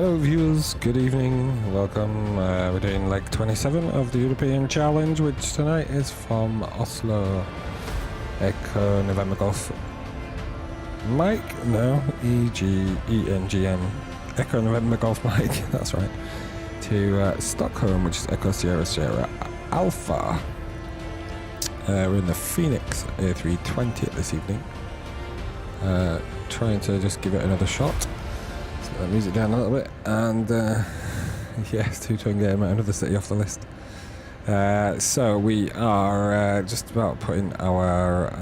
Hello viewers, good evening, welcome. We're doing leg 27 of the European Challenge, which tonight is from Oslo. Echo November Golf Mike, no, ENGM, Echo November Golf Mike, that's right, to Stockholm, which is Echo Sierra Sierra Alpha. We're in the FlyByWire A320 this evening, trying to just give it another shot. So music down a little bit, and yes, to try and get another city off the list. So we are just about putting our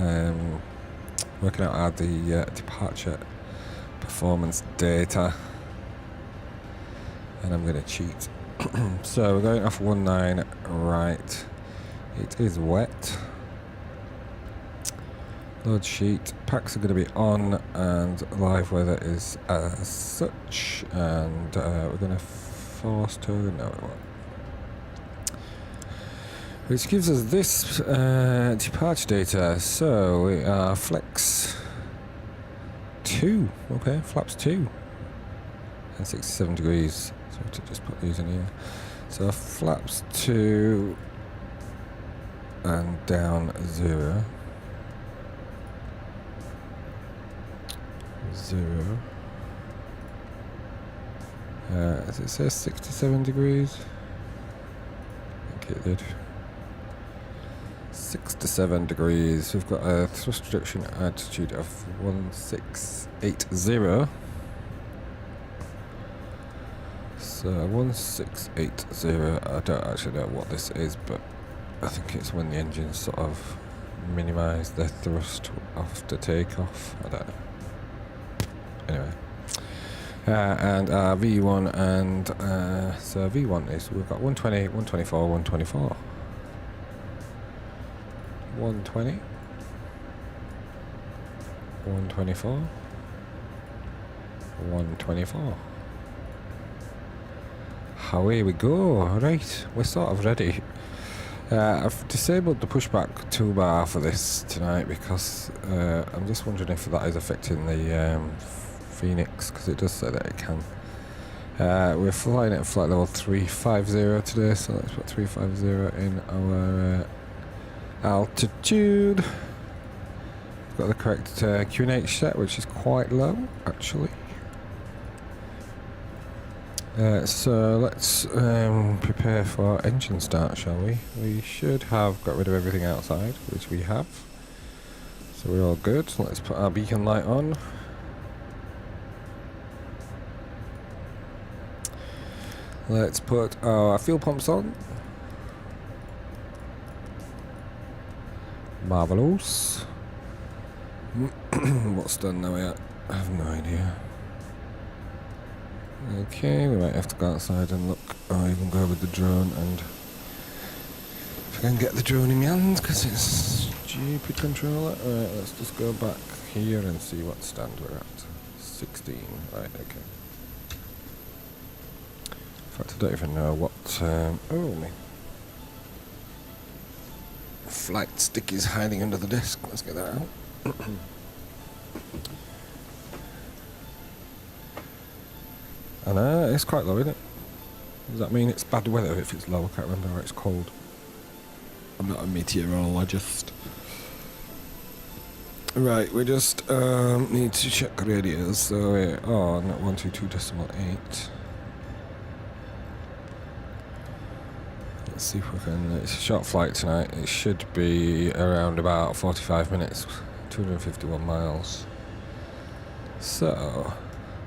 working out the departure performance data, and I'm going to cheat. So we're going off 19 right. It is wet. Load sheet, packs are going to be on, and live weather is as such, and we're going to force to, no it won't. Which gives us this departure data. So we are flex 2, okay, flaps 2, and 67 degrees, so to just put these in here. So flaps 2, and down 0. 0. As it says 67 degrees. I think it did. 67 degrees. We've got a thrust reduction altitude of 1680. So 1680. I don't actually know what this is, but I think it's when the engines sort of minimise their thrust after takeoff. I don't know. Anyway, and V1, and so V1 is, we've got 120, 124, 124, 120, 124, 124. Away we go. Right, we're sort of ready. I've disabled the pushback toolbar for this tonight because I'm just wondering if that is affecting the Phoenix, because it does say that it can. We're flying at flight level 350 today, so let's put 350 in our altitude. We've got the correct QNH set, which is quite low actually. So let's prepare for engine start, shall we? We should have got rid of everything outside, which we have. So we're all good. Let's put our beacon light on. Let's put our fuel pumps on. Marvelous. What's done now yet? I have no idea. Okay, we might have to go outside and look, or even go with the drone, and if I can get the drone in my hand, because it's stupid controller. Alright, let's just go back here and see what stand we're at. 16, right, okay. In fact, I don't even know what, oh, my flight stick is hiding under the desk. Let's get that out. I know, it's quite low, isn't it? Does that mean it's bad weather if it's low? I can't remember, or it's cold. I'm not a meteorologist. Right, we just need to check radios. So we're on 122.8. Let's see if we can. It's a short flight tonight. It should be around about 45 minutes, 251 miles. So,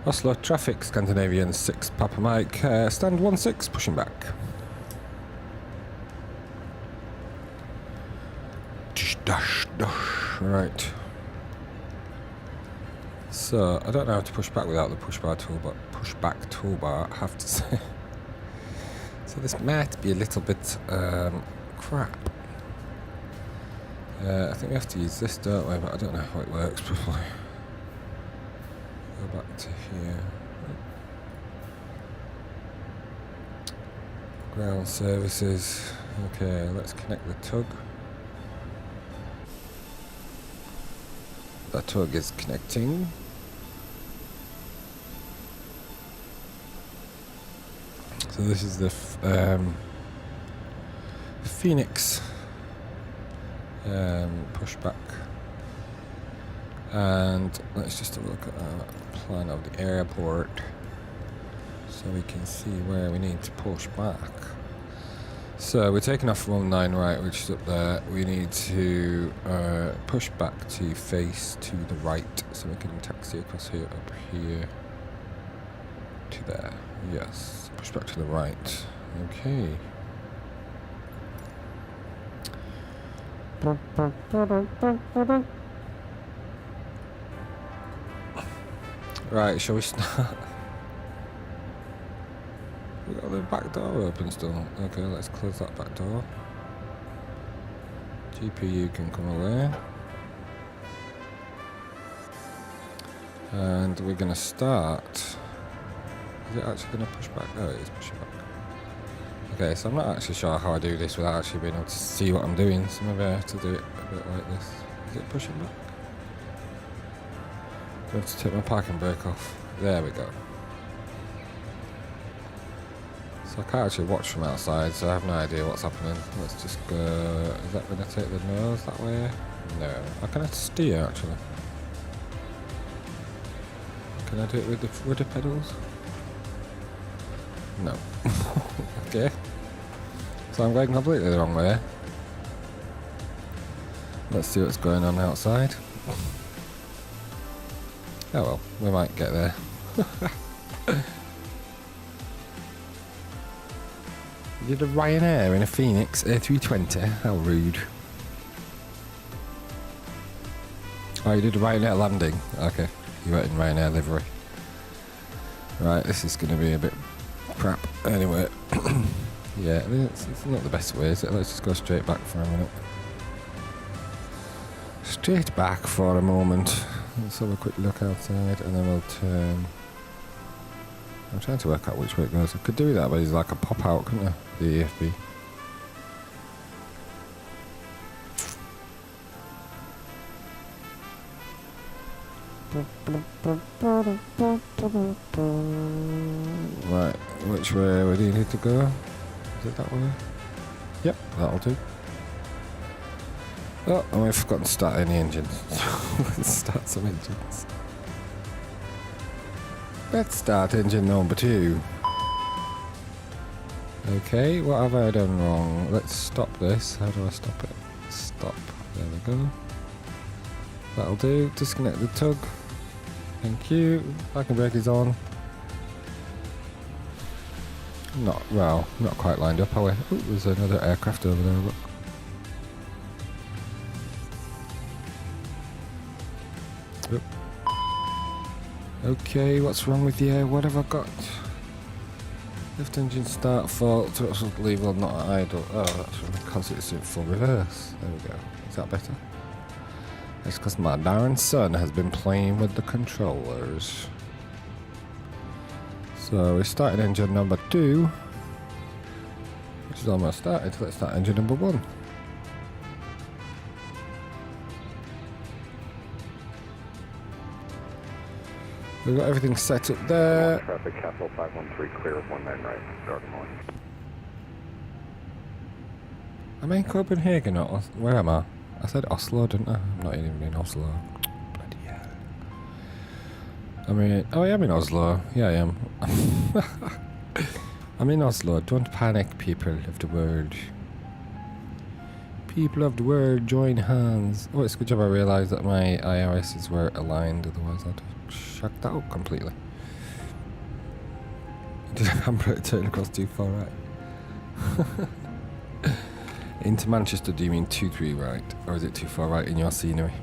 Oslo traffic, Scandinavian 6 Papa Mike, stand 16, pushing back. Dash, dash, right. So, I don't know how to push back without the pushback toolbar, I have to say. So this might be a little bit crap. I think we have to use this, don't we? But I don't know how it works properly. Go back to here. Ground services. Okay, let's connect the tug. The tug is connecting. So this is the Phoenix pushback, and let's just have a look at our plan of the airport so we can see where we need to push back. So we're taking off from 9 right, which is up there. We need to push back to face to the right, so we can taxi across here, up here to there. Yes, push back to the right. Okay. Right, shall we start? We got the back door open still. Okay, let's close that back door. GPU can come away. And we're gonna start. Is it actually gonna push back? Oh, it is pushing back. Okay, so I'm not actually sure how I do this without actually being able to see what I'm doing, so maybe I have to do it a bit like this. Is it pushing back? Do I have to take my parking brake off? There we go. So I can't actually watch from outside, so I have no idea what's happening. Let's just go... Is that going to take the nose that way? No. I can steer, actually. Can I do it with the rudder pedals? No. Okay. So I'm going completely the wrong way. Let's see what's going on outside. Oh well, we might get there. You did a Ryanair in a Phoenix A320? How rude. Oh, you did a Ryanair landing? Okay, you went in Ryanair livery. Right, this is going to be a bit crap. Anyway, yeah, I mean, it's not the best way, is it? Let's just go straight back for a minute. Straight back for a moment. Let's have a quick look outside and then we'll turn. I'm trying to work out which way it goes. I could do that, but it's like a pop out, couldn't I? The EFB. Right, which way do you need to go? Is it that way? Yep, that'll do. Oh, and we've forgotten to start any engines. Let's start some engines. Let's start engine number 2. Okay, what have I done wrong? Let's stop this. How do I stop it? Stop. There we go. That'll do. Disconnect the tug. Thank you. Parking brake is on. Not quite lined up, are we? Oh, there's another aircraft over there, look. Oop. Okay, what's wrong with you? What have I got? Left engine start fault, throttle lever not idle. Oh, that's because it's in full reverse. There we go. Is that better? It's because my darn son has been playing with the controllers. So we started engine number 2, which is almost started. Let's start engine number 1. We've got everything set up there. Traffic capital 513 clear of 19 right, starting on. Am I in Copenhagen or where am I? I said Oslo, didn't I? I'm not even in Oslo. Bloody hell. I mean, oh, I am in Oslo. Yeah, I am. I'm in Oslo. Don't panic, people of the world. People of the world, join hands. Oh, it's a good job I realised that my IRSs were aligned, otherwise I'd have shagged that up completely. Did I handbrake turn across too far right? Into Manchester, do you mean 2-3 right? Or is it too far right in your scenery?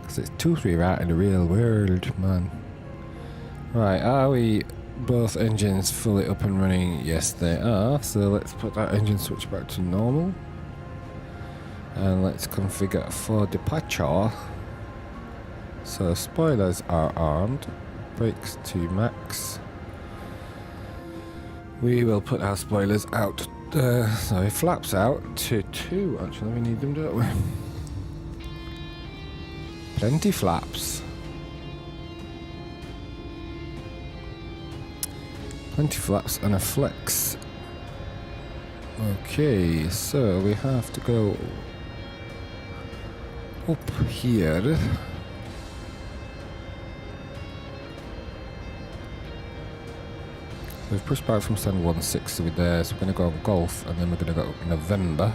Because it's 2-3 right in the real world, man. Right, are we both engines fully up and running? Yes, they are. So let's put that engine switch back to normal. And let's configure for departure. So spoilers are armed. Brakes to max. We will put our spoilers out. Sorry, flaps out to 2. Actually, we need them, don't we? Plenty flaps. 20 flaps and a flex. Okay, so we have to go up here. We've pushed back from stand 1.6 to be there, so we're going to go on Golf and then we're going to go November,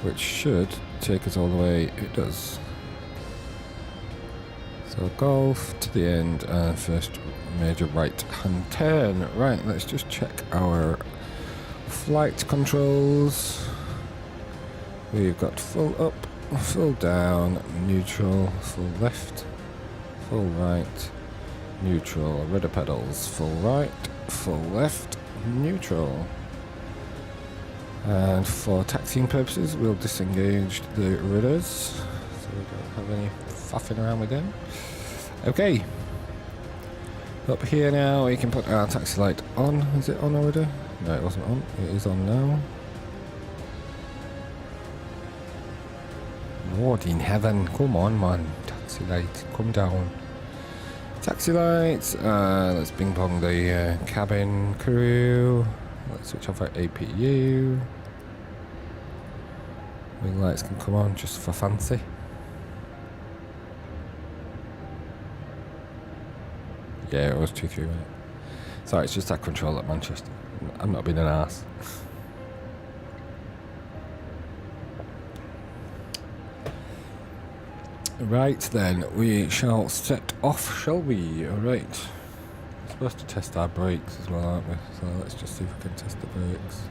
which should take us all the way. It does. So Golf to the end and first major right hand turn. Right, let's just check our flight controls. We've got full up, full down, neutral, full left, full right, neutral, rudder pedals, full right, full left, neutral. And for taxiing purposes, we'll disengage the rudders, so we don't have any faffing around with them. Okay. Up here now, we can put our taxi light on. Is it on already? No, it wasn't on. It is on now. Lord in heaven, come on, man. Taxi light, come down. Taxi lights, let's ping pong the cabin crew. Let's switch off our APU. Wing lights can come on just for fancy. Yeah, it was 2-3 minutes. Sorry, it's just that control at Manchester. I'm not being an arse. Right then, we shall set off, shall we? Alright. We're supposed to test our brakes as well, aren't we? So let's just see if we can test the brakes.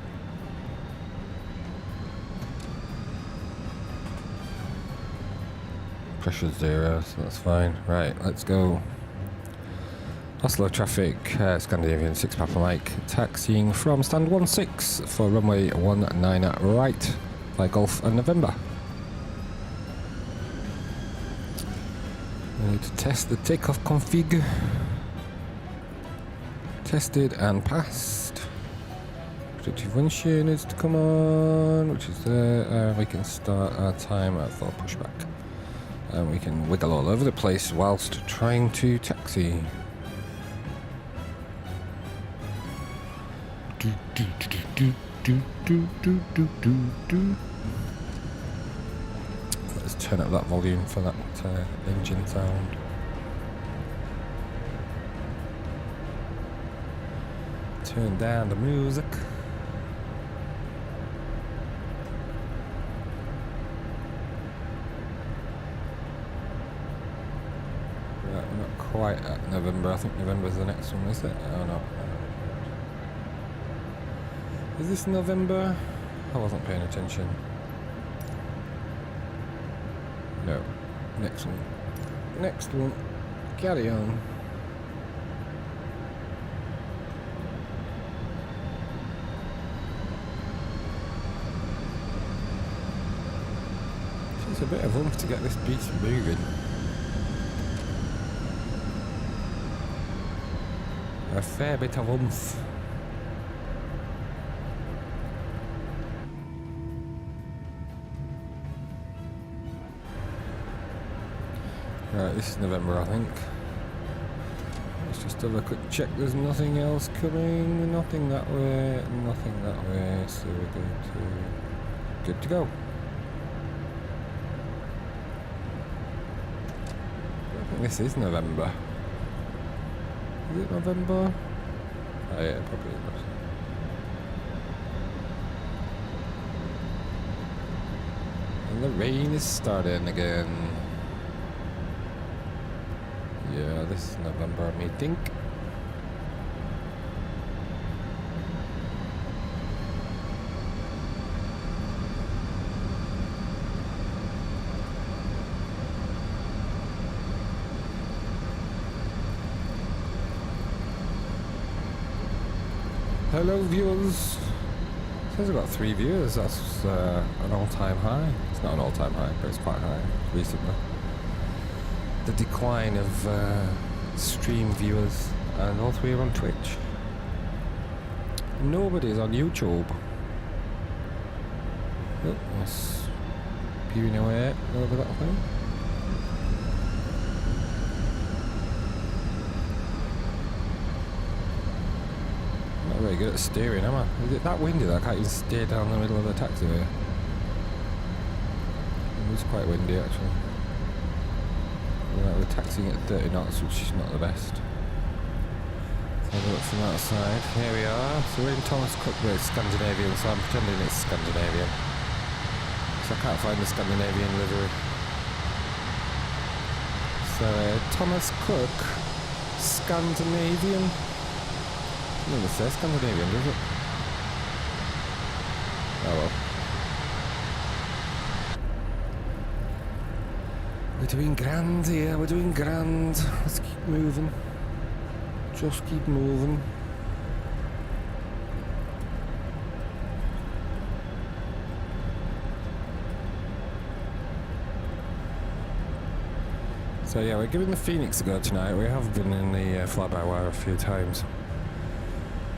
Pressure's 0, so that's fine. Right, let's go. Oslo traffic, Scandinavian 6 Papa Mike, taxiing from stand 16 for runway 19 right, by Golf and November. We need to test the takeoff config. Tested and passed. Predictive windshield needs to come on, which is there, and we can start our timer for pushback. And we can wiggle all over the place whilst trying to taxi. Let's turn up that volume for that engine sound. Turn down the music. Right, we're not quite at November. I think November's the next one, is it? Oh no. Is this November? I wasn't paying attention. No. Next one. Next one. Carry on. It's a bit of oomph to get this beast moving. A fair bit of oomph. Right, this is November, I think. Let's just have a quick check. There's nothing else coming. Nothing that way. Nothing that way. So we're good to go. I think this is November. Is it November? Oh yeah, probably is. And the rain is starting again. Yeah, this is November, I think. Hello viewers. It says I've got 3 viewers. That's an all-time high. It's not an all-time high, but it's quite high recently. The decline of stream viewers, and all 3 are on Twitch. Nobody's on YouTube. Oh, that's peering away over that thing. very good at steering, am I? Is it that windy that I can't even steer down the middle of the taxiway? It was quite windy actually. We're taxiing at 30 knots, which is not the best. So have a look from outside. Here we are. So we're in Thomas Cook, where it's Scandinavian, so I'm pretending it's Scandinavian. So I can't find the Scandinavian livery. So Thomas Cook, Scandinavian. It doesn't say Scandinavian, does it? Oh well. We're doing grand here, we're doing grand. Let's keep moving. Just keep moving. So yeah, we're giving the Phoenix a go tonight. We have been in the FlyByWire a few times,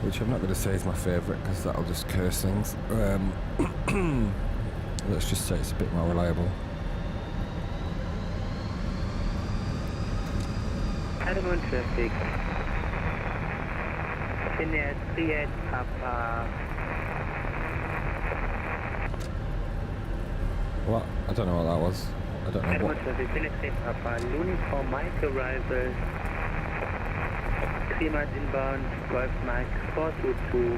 which I'm not going to say is my favourite because that'll just curse things. Let's just say it's a bit more reliable. Onboard traffic. Senior 38 Papa. What? I don't know what that was. I don't know Onboard what. traffic. Senior 38 Papa. Looney for Mike arrival. 3 miles inbound. Golf Mike 422.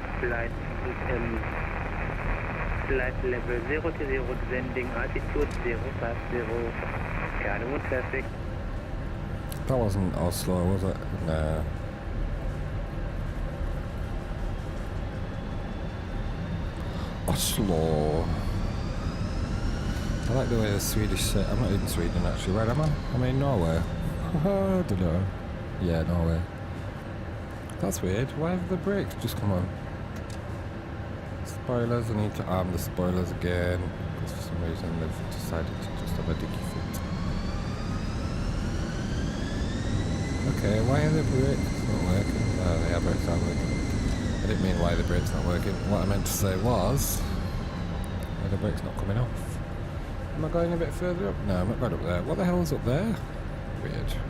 Flight level 0 to 0. Descending altitude 050. Onboard traffic. That wasn't Oslo, was it? No. Oslo. I like the way the Swedish say. I'm not in Sweden actually. Where am I? I'm in Norway. I don't know. Yeah, Norway. That's weird. Why have the brakes just come on? Spoilers. I need to arm the spoilers again because for some reason they've decided to just have a dicky fit. Okay, why are the brakes not working? Oh, the brakes aren't working. I didn't mean why the brakes not working. What I meant to say was, why the brakes not coming off? Am I going a bit further up? No, I'm not going up there. What the hell is up there? Weird. Okay.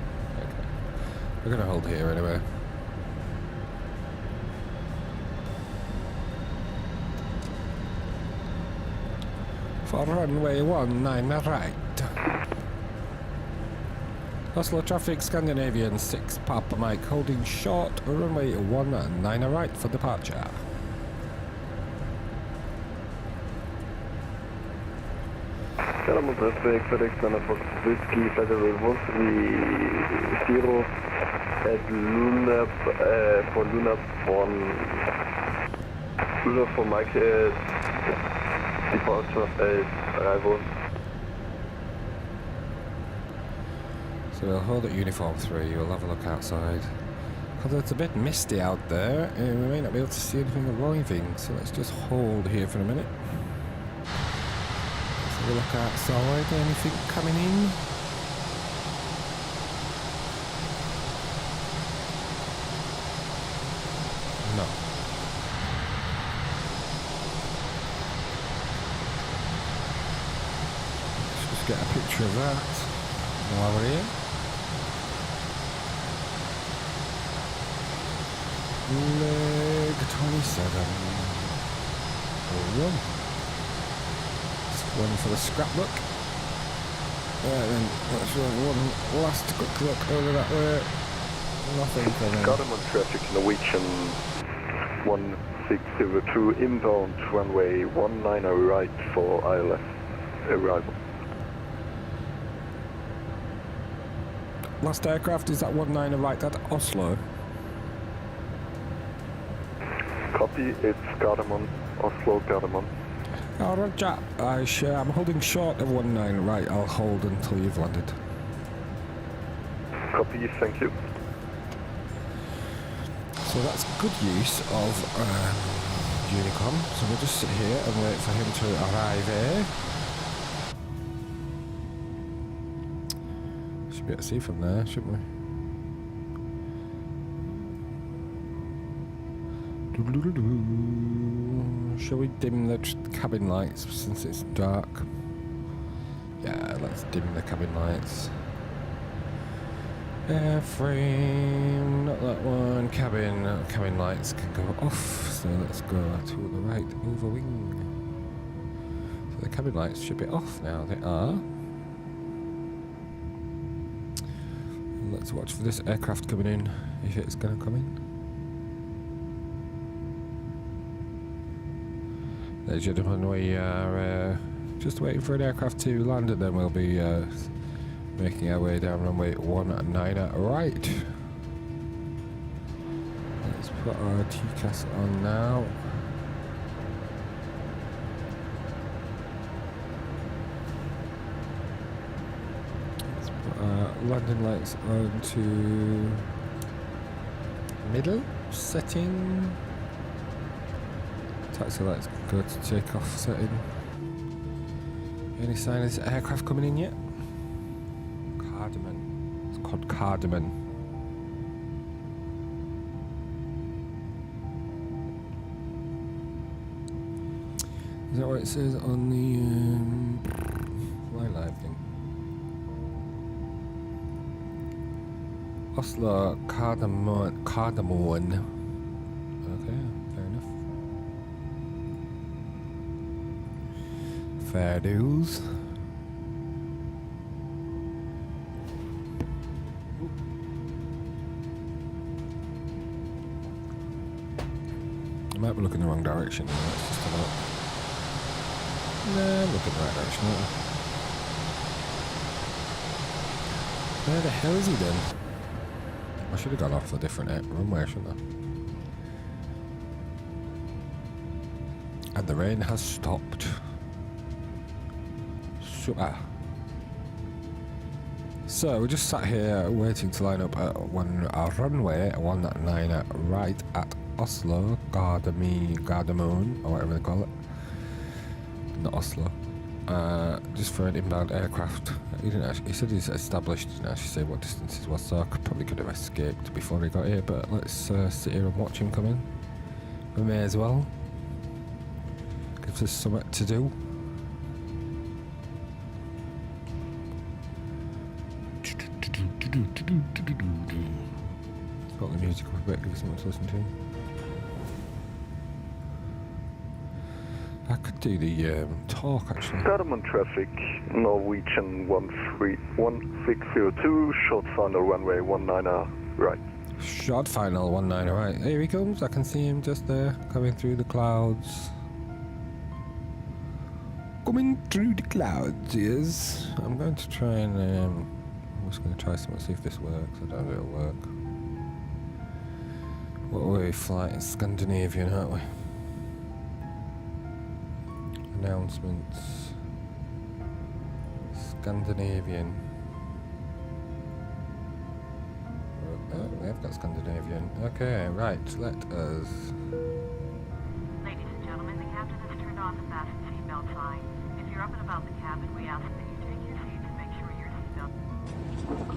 We're going to hold here anyway. For runway 19 right. Oslo traffic, Scandinavian 6 Papa Mike, holding short, runway 19 right for departure. Onboard traffic, FedEx Standard Fox Whiskey, Federal Wolfie, 0 at Luna, for Luna 1, Luna for Mike, departure, arrival. So we'll hold at uniform 3, we'll have a look outside. Because it's a bit misty out there, and we may not be able to see anything arriving, so let's just hold here for a minute. Let's have a look outside, anything coming in? No. Let's just get a picture of that while we're here. Leg 27. One. One for the scrapbook. Then let's run one last quick look over that way. Nothing coming. Gardermoen traffic, Norwegian 1602 inbound runway 19 right for ILS arrival. Last aircraft is that 19 right at Oslo. Copy, it's Gardermoen, Oslo, Gardermoen. Oh, Roger. I'm holding short of 19 right. I'll hold until you've landed. Copy, thank you. So that's good use of Unicom. So we'll just sit here and wait for him to arrive here. Should be able to see from there, shouldn't we? Shall we dim the cabin lights since it's dark? Yeah, let's dim the cabin lights. Airframe, not that one. Cabin lights can go off. So let's go to the right over wing. So the cabin lights should be off now. They are. And let's watch for this aircraft coming in, if it's going to come in. Ladies and gentlemen, we are just waiting for an aircraft to land, and then we'll be making our way down runway 19 right. Let's put our TCAS on now. Let's put our landing lights on to middle setting. Taxi lights go to take off setting. Any sign of this aircraft coming in yet? Cardamom. It's called Cardamom. Is that what it says on the FlyLive thing? Oslo Cardamom. Okay, fair enough. Fair dues. I might be looking the wrong direction. Let's just have a look. No, I'm looking the right direction. Where the hell is he then? I should have gone off a different runway, shouldn't I? And the rain has stopped. Super. So we just sat here waiting to line up at runway 19 right at Oslo, Gardermoen, or whatever they call it. Not Oslo. Just for an inbound aircraft. He didn't actually, he said he's established, didn't actually say what distance it was, so I probably could have escaped before he got here, but let's sit here and watch him come in. We may as well. Gives us something to do. Got the music up a bit, give us something to listen to. I could do the talk actually. Cardamom traffic, Norwegian 1602, short final runway 19 right. Short final 19 right. Here he comes, I can see him just there, coming through the clouds. Coming through the clouds, yes. I'm going to try and, I'm just going to try something, see if this works. I don't know if it'll work. What are we flying? Scandinavian, aren't we? Announcements. Scandinavian. Oh, we have got Scandinavian. Okay, right, let us. Ladies and gentlemen, the captain has turned on the fasten seatbelt sign. If you're up and about the cabin, we ask that you take your seats and make sure your seatbelt.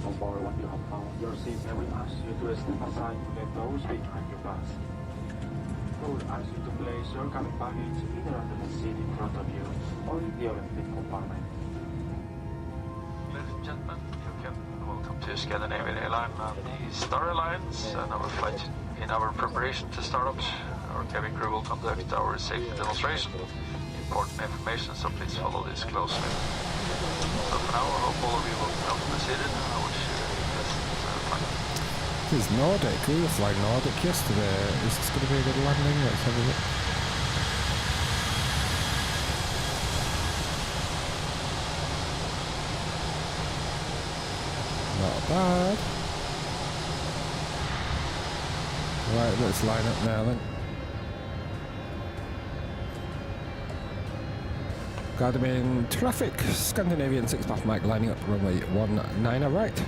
Onboard when you hop on your seat, and we ask you to step aside to let those behind you pass. We would ask you to place your cabin baggage either under the seat in front of you or in the Olympic compartment. Ladies and gentlemen, welcome to Scandinavian Airline and the Star Alliance and our flight. In our preparation to start up, our cabin crew will conduct our safety demonstration. Important information, so please follow this closely. So for now, I hope all of you will be comfortably seated, and I wish you a pleasant flight. This is Nordic. We were flying Nordic yesterday. Is this going to be a good landing? Let's have a look. Not bad. Right, let's line up now then. Gardermoen traffic. Scandinavian 6-path Mike lining up runway 19 right.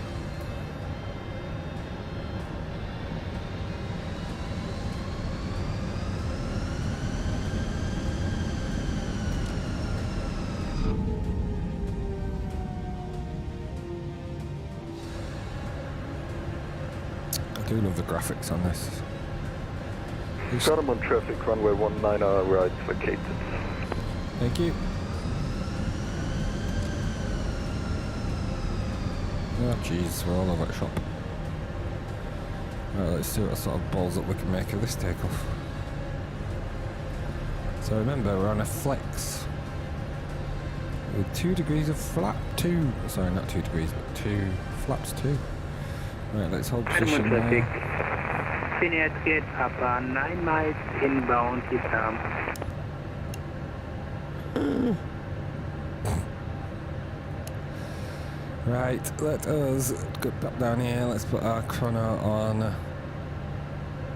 I do love the graphics on this. Cardamom traffic, runway 19 right vacated. Thank you. Oh jeez, we're all over the shop. Right, let's see what sort of balls up we can make of this takeoff. So remember, we're on a flex with 2 degrees of flap 2. Sorry, not 2 degrees, but 2 flaps 2. Right, let's hold position traffic. there. Finite gate upper 9 miles inbound is Right, let us go back down here. Let's put our chrono on.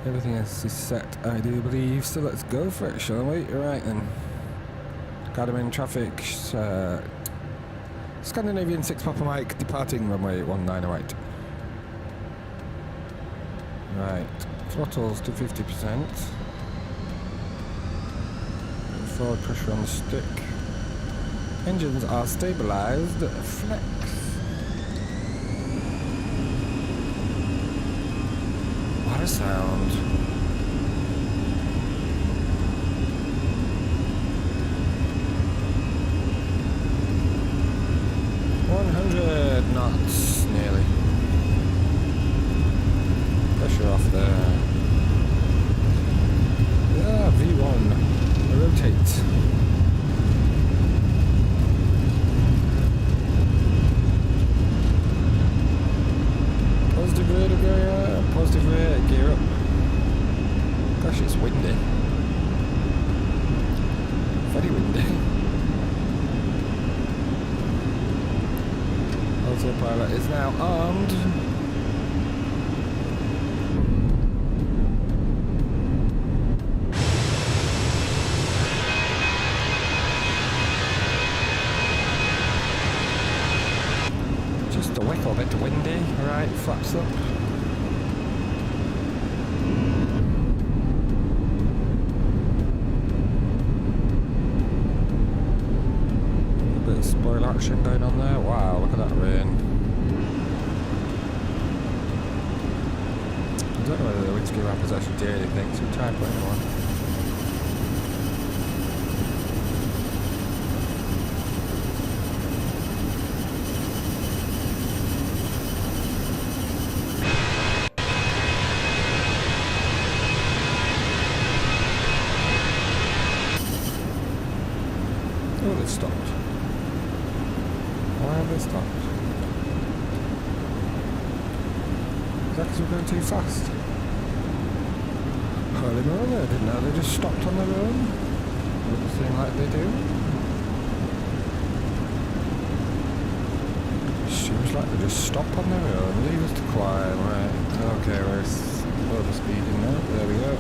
Everything else is set, I do believe. So let's go for it, shall we? Right then. Got him in traffic. Scandinavian 6 Papa Mike departing runway 19 right. Right, throttles to 50%. Forward pressure on the stick. Engines are stabilized. Flex. What a sound. Knots, nearly. Pressure off there. Yeah, V1. Rotate. Positive rear to gear up. Positive rear, gear up. Gosh, it's windy. Very windy. Autopilot is now armed. Just a little bit windy, right, flaps up. A bit of spoiler action going on there. Wow, look at that rain. I don't know whether the windscreen wipers actually do anything, so try and put in one. Oh, they've stopped. Why have they stopped? Is that because we're going too fast? Holy moly, I didn't know they just stopped on their own. Doesn't seem like they do. Seems like they just stop on their own, leave us to climb, right. Okay, we're over speeding now, there we go.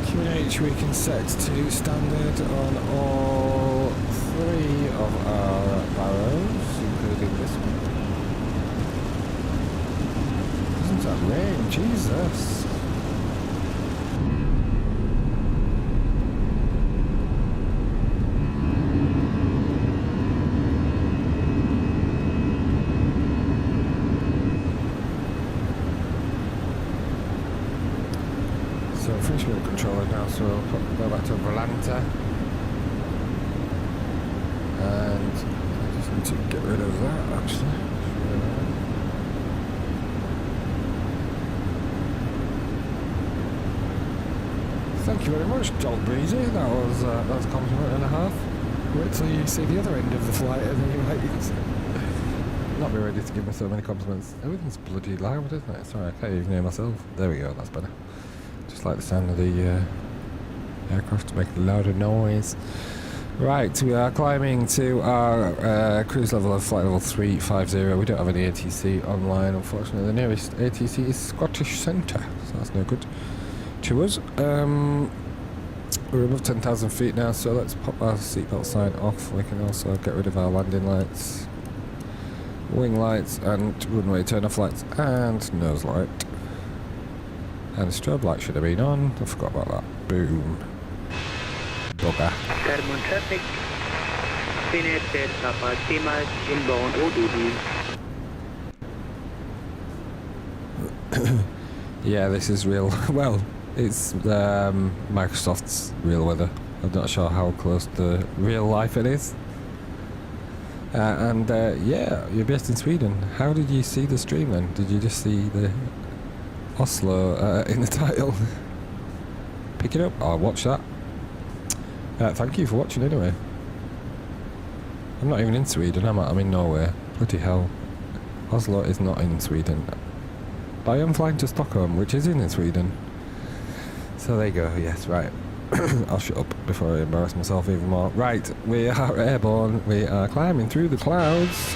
QNH we can set to standard on all 3 of our barrows, including this one. Isn't that rain? Jesus! So French wheel controller now, so we'll go back to Volanta. And I just need to get rid of that actually. Thank you very much, Joel Breezy. That was a compliment and a half. Wait till you see the other end of the flight and then you might not be ready to give me so many compliments. Everything's bloody loud, isn't it? Sorry, I can't even hear myself. There we go, that's better. Just like the sound of the aircraft to make a louder noise. Right, we are climbing to our cruise level of flight level 350. We don't have any ATC online, unfortunately. The nearest ATC is Scottish Centre, so that's no good to us. We're above 10,000 feet now, so let's pop our seatbelt sign off. We can also get rid of our landing lights, wing lights, and runway turn-off lights, and nose light. And strobe light should have been on. I forgot about that. Boom. Bugger. Thermal traffic. Finite gate upper 3 miles inbound ODD. Yeah, this is real. Well, it's Microsoft's real weather. I'm not sure how close to real life it is. Yeah, you're based in Sweden. How did you see the stream then? Did you just see the Oslo in the title? Pick it up. I'll watch that. Thank you for watching anyway. I'm not even in Sweden, am I? I'm in Norway. Bloody hell. Oslo is not in Sweden. But I am flying to Stockholm, which is in Sweden. So there you go, yes, right. I'll shut up before I embarrass myself even more. Right, we are airborne. We are climbing through the clouds,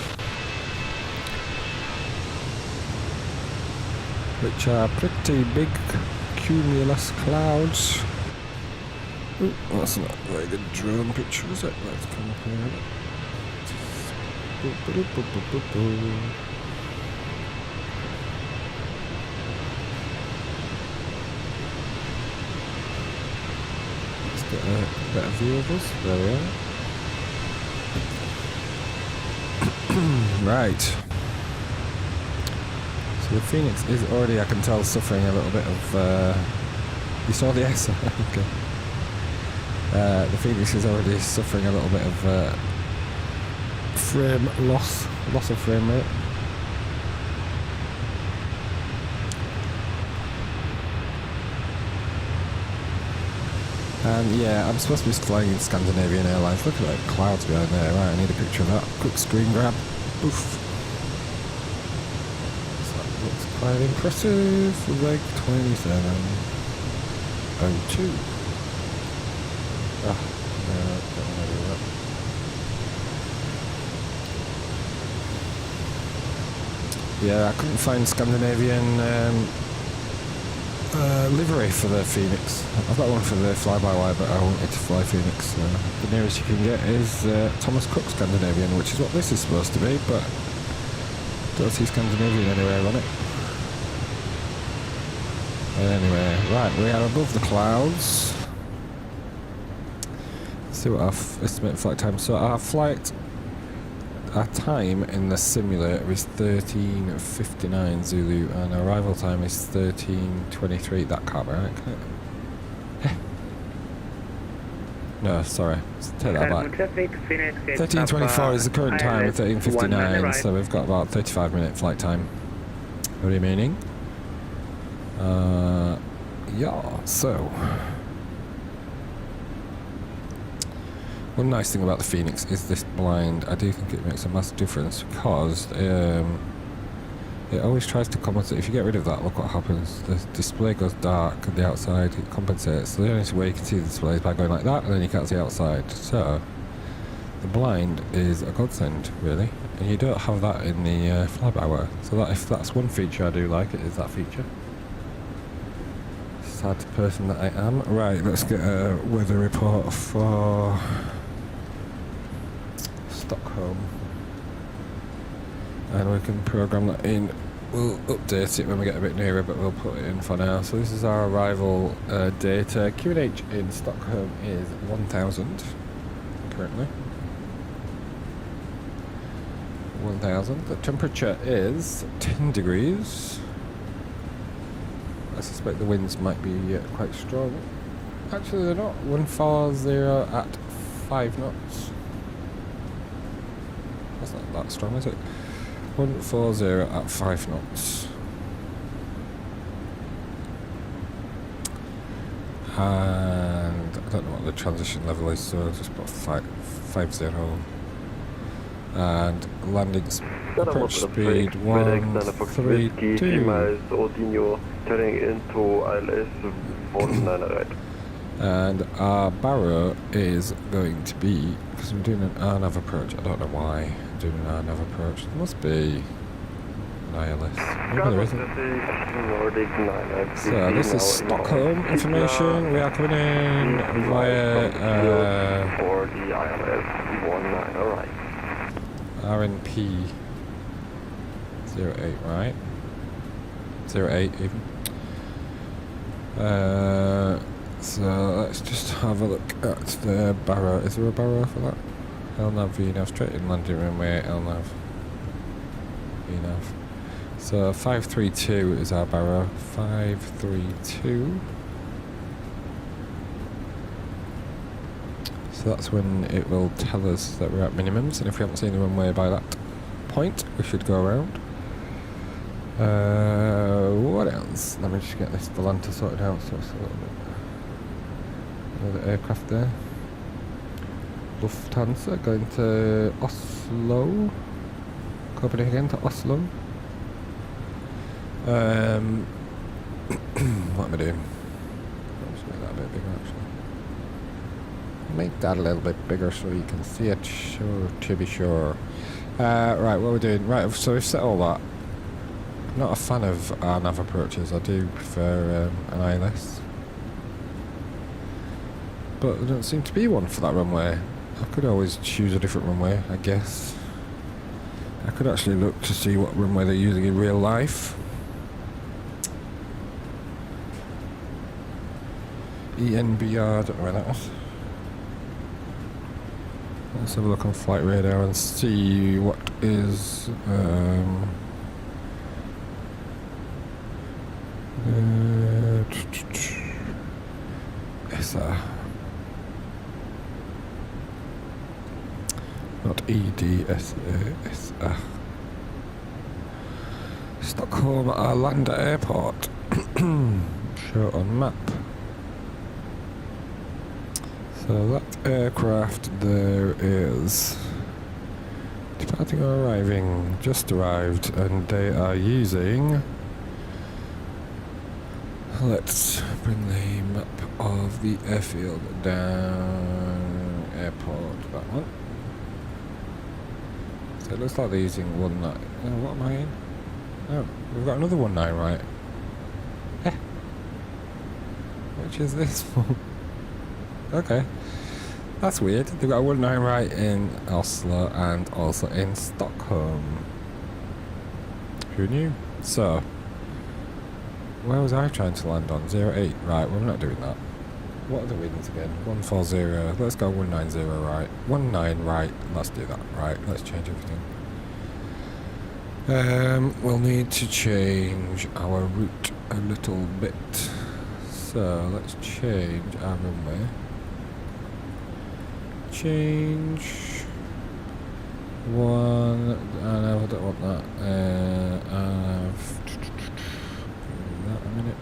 which are pretty big cumulus clouds. Ooh, that's not a very good drone picture, is it? Let's come up here. Let's get a better view of us. There we are. Right. So the Phoenix is already, I can tell, suffering a little bit of... you saw the S? Okay. The Phoenix is already suffering a little bit of frame loss of frame rate. And yeah, I'm supposed to be flying in Scandinavian Airlines. Look at that clouds behind there. Right, I need a picture of that. Quick screen grab. Oof. So that looks quite impressive. Leg 2702. No, don't want to do that. Yeah, I couldn't find Scandinavian livery for the Phoenix. I've got one for the fly-by-wire, but I wanted to fly Phoenix. The nearest you can get is Thomas Cook Scandinavian, which is what this is supposed to be, but don't see Scandinavian anywhere on it. Anyway, right, we are above the clouds. See what our estimated flight time. So our time in the simulator is 13:59 Zulu, and our arrival time is 13:23. That can't be right, can it? No, sorry. Take that back. 13:24 is the current time, and 13:59. So we've got about 35-minute flight time remaining. Yeah. So. One nice thing about the Phoenix is this blind. I do think it makes a massive difference because it always tries to compensate. If you get rid of that, look what happens. The display goes dark on the outside, it compensates. So the only way you can see the display is by going like that, and then you can't see outside. So the blind is a godsend, really. And you don't have that in the fly-by-wire. So that, if that's one feature I do like, it is that feature. Sad person that I am. Right, let's get a weather report for Stockholm, and we can program that in. We'll update it when we get a bit nearer, but we'll put it in for now. So this is our arrival data. QNH in Stockholm is 1000 currently. 1000. The temperature is 10 degrees. I suspect the winds might be quite strong. Actually, they're not. 140 at 5 knots. That's not that strong, is it? 140 at 5 knots. And I don't know what the transition level is, so I'll just put 50. And landing approach speed 132. Turning into ILS 19 right. And our barrow is going to be, because I'm doing an RNAV approach, I don't know why I'm doing an RNAV approach. There must be an ILS. Maybe there isn't. So this is Stockholm information. We are coming in via for the ILS 19 right. RNP 08, right? 08 even. So let's just have a look at the barrow. Is there a barrow for that? LNAV, VNAV, straight in landing runway, LNAV, VNAV. So 532 is our barrow. 532. So that's when it will tell us that we're at minimums, and if we haven't seen the runway by that point, we should go around. What else? Let me just get this Volanta sorted out so it's a little bit... Another aircraft there. Lufthansa going to Oslo. Copenhagen to Oslo. What am I doing? I'll just make that a bit bigger actually. Make that a little bit bigger so you can see it, sure, to be sure. Right, what we're doing. Right, so we've set all that. I'm not a fan of our nav approaches. I do prefer an ILS. But there don't seem to be one for that runway. I could always choose a different runway, I guess. I could actually look to see what runway they're using in real life. ENBR, I don't know where that was. Let's have a look on flight radar and see what is SR. Not EDSA, SR. Stockholm Arlanda Airport. Show on map. So that aircraft there is departing or arriving, just arrived, and they are using, let's bring the map of the airfield down, airport, that one. So it looks like they're using 19, oh, what am I in? Oh, we've got another 19 right. Eh. Which is this one? Okay, that's weird. They've got a 19 right in Oslo and also in Stockholm. Who knew? So, where was I trying to land on? 08, right, well, I'm not doing that. What are the winds again? 140, let's go 190 right. 19 right, let's do that, right, let's change everything. We'll need to change our route a little bit. So, let's change our runway. Change one. No, I don't want that. That a minute.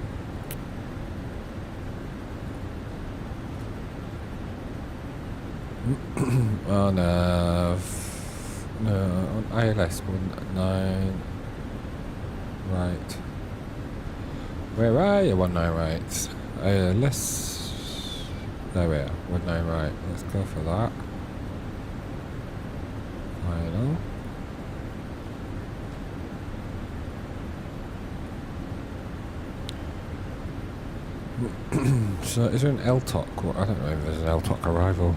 On no, on ILS 19 right. Where are you? 19 right. ILS. There we are. 19 right. Let's go for that. Final. So is there an LTOC? Well, I don't know if there's an LTOC arrival.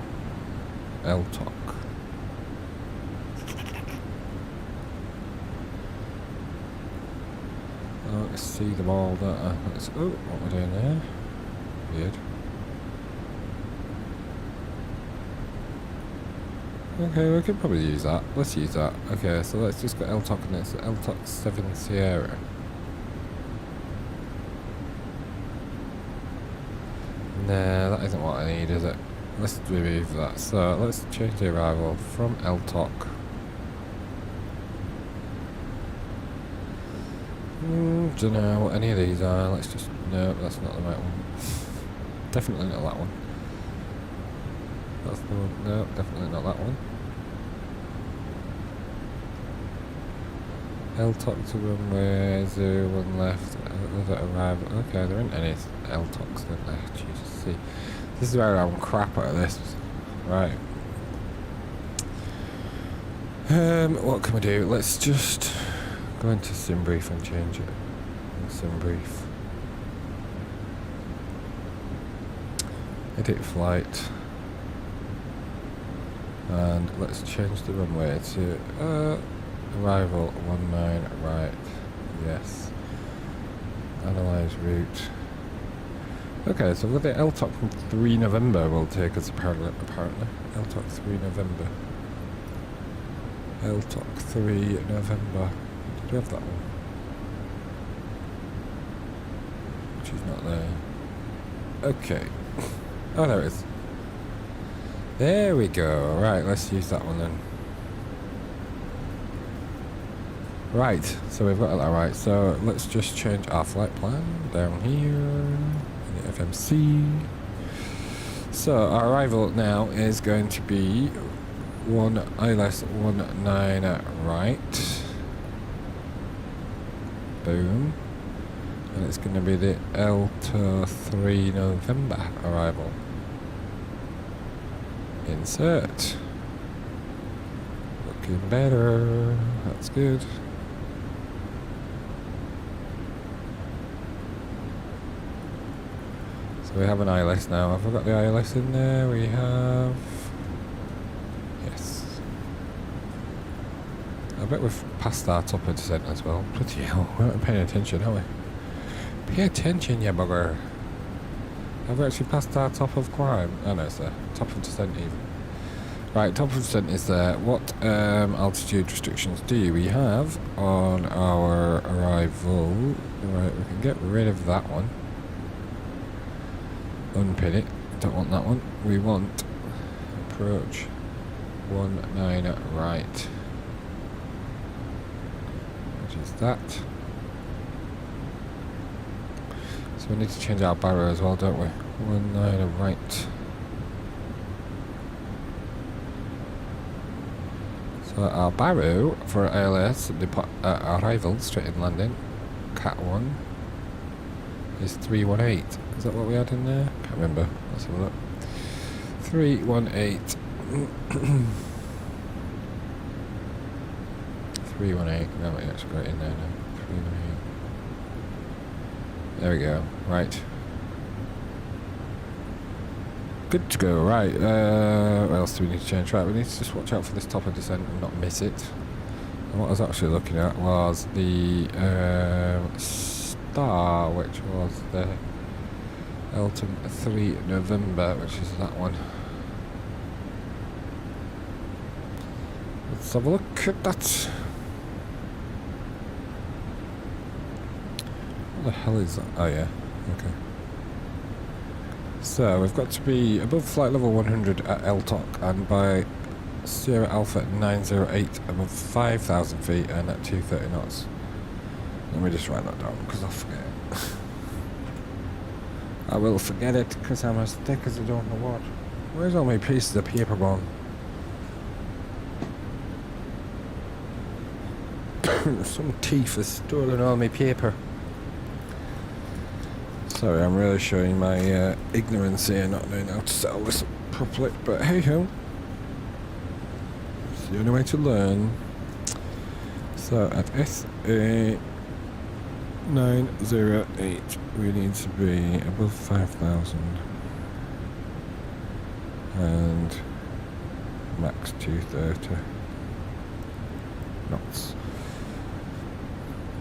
LTOC. Oh, let's see them all. Let's, oh, what we're doing there? Weird. Okay, we could probably use that. Let's use that. Okay, so let's just go LTOC and it's LTOC 7 Sierra. Nah, that isn't what I need, is it? Let's remove that. So let's change the arrival from LTOC. Don't know what any of these are. Let's just, no, that's not the right one. Definitely not that one. That's the one. No, definitely not that one. LTOC to runway 01 left. Other arrival. Okay, there aren't any LTOCs then there. Jesus, see. This is where I'm crap at this. Right. What can we do? Let's just go into SimBrief and change it. SimBrief. Edit flight. And let's change the runway to arrival 19 right. Yes. Analyze route. Okay, so with the LTOC from 3 November will take us apparently. LTOC 3 November. LTOC 3 November. Did we have that one? Which is not there. Okay. Oh, there it is. There we go. Right, let's use that one then. Right, so we've got that right. So let's just change our flight plan down here in the FMC. So our arrival now is going to be ILS 19 right. Boom. And it's going to be the Delta 3 November arrival. Insert. Looking better. That's good. So we have an ILS now. Have we got the ILS in there? We have... Yes. I bet we've passed our top of descent as well. Bloody hell, we're not paying attention, are we? Pay attention, you bugger. Have we actually passed our top of climb? Oh no, it's there. Top of descent even. Right, top of descent is there. What altitude restrictions do we have on our arrival? Right, we can get rid of that one. Unpin it. Don't want that one. We want approach 19 right. Which is that. So we need to change our barrow as well, don't we? 19 right. So our barrow for ALS arrival, straight in landing, Cat 1, is 318. Is that what we had in there? Can't remember. Let's have a look. 318. 318. No, we actually got it in there now. 318. There we go. Right. Good to go. Right. What else do we need to change? Right. We need to just watch out for this top of descent and not miss it. And what I was actually looking at was the star, which was the Elton 3 November, which is that one. Let's have a look at that. What the hell is that? Oh yeah, okay. So we've got to be above flight level 100 at LTOC and by Sierra Alpha 908 above 5,000 feet and at 230 knots. Let me just write that down because I'll forget it. I will forget it because I'm as thick as I don't know what. Where's all my pieces of paper gone? Some thief has stolen all my paper. Sorry, I'm really showing my ignorance here, not knowing how to sell this properly, but hey ho. It's the only way to learn. So at SA 908 we need to be above 5,000 and max 230 knots.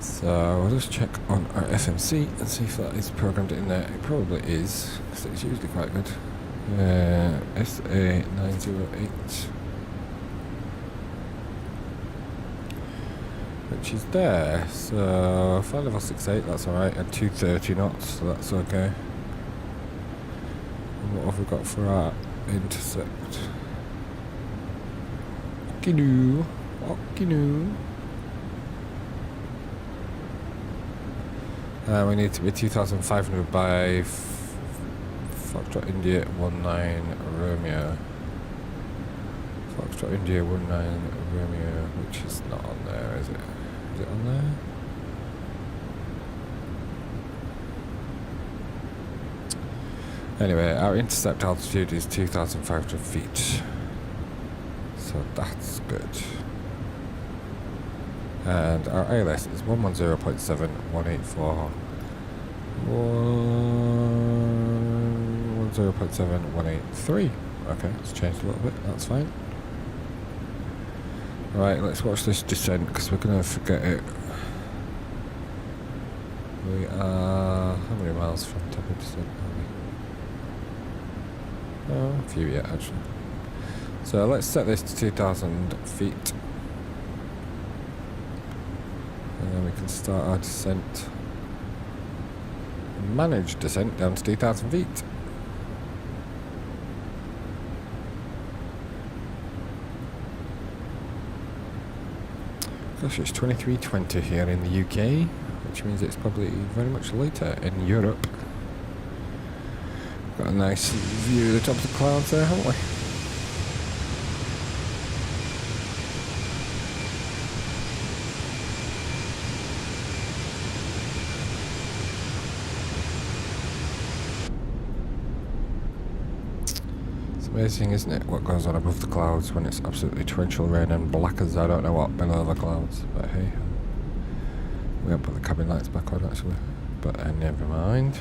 So we'll just check on our FMC and see if that is programmed in there. It probably is, because it's usually quite good. SA 908, which is there. So flight level 68, that's alright, at 230 knots, so that's okay. And what have we got for our intercept? Okinu, Okinu. We need to be 2,500 by Foxtrot India 19 Romeo. Foxtrot India 19 Romeo, which is not on there, is it? Is it on there? Anyway, our intercept altitude is 2,500 feet. So that's good. And our ALS is 110.7184. 110.7183. Okay, it's changed a little bit, that's fine. Right, let's watch this descent because we're going to forget it. We are... how many miles from top of descent are we? Oh, a few yet actually. So let's set this to 2,000 feet. And then we can start our descent. Manage descent down to 2,000 feet. Gosh, it's 23:20 here in the UK, which means it's probably very much later in Europe. Got a nice view of the top of the clouds there, haven't we? Amazing, isn't it, what goes on above the clouds when it's absolutely torrential rain and black as I don't know what below the clouds. But hey, we haven't put the cabin lights back on actually, but never mind.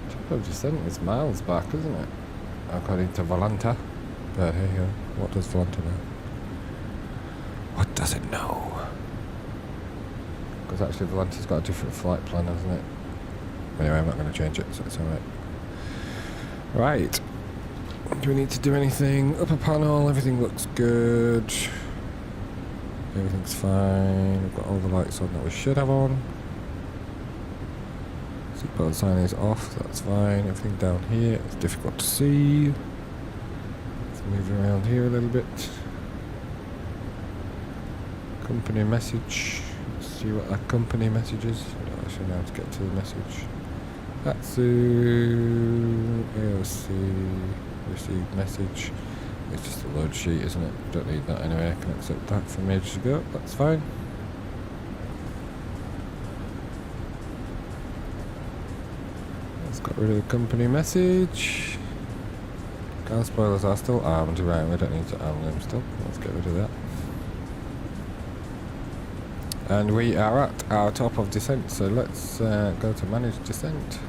Top of descent is miles back, isn't it, according to Volanta? But hey, what does Volanta know? What does it know? Because actually Volanta's got a different flight plan, hasn't it? Anyway, I'm not going to change it, so it's alright. Right. Do we need to do anything? Upper panel, everything looks good. Everything's fine. We've got all the lights on that we should have on. Seatbelt sign is off, that's fine. Everything down here is difficult to see. Let's move around here a little bit. Company message. Let's see what that company message is. I don't actually know how to get to the message. That's AOC received message. It's just a load sheet, isn't it? Don't need that anyway. I can accept that from ages ago. That's fine. Let's get rid of the company message. Car spoilers are still armed, right? We don't need to arm them still. Let's get rid of that. And we are at our top of descent, so let's go to manage descent.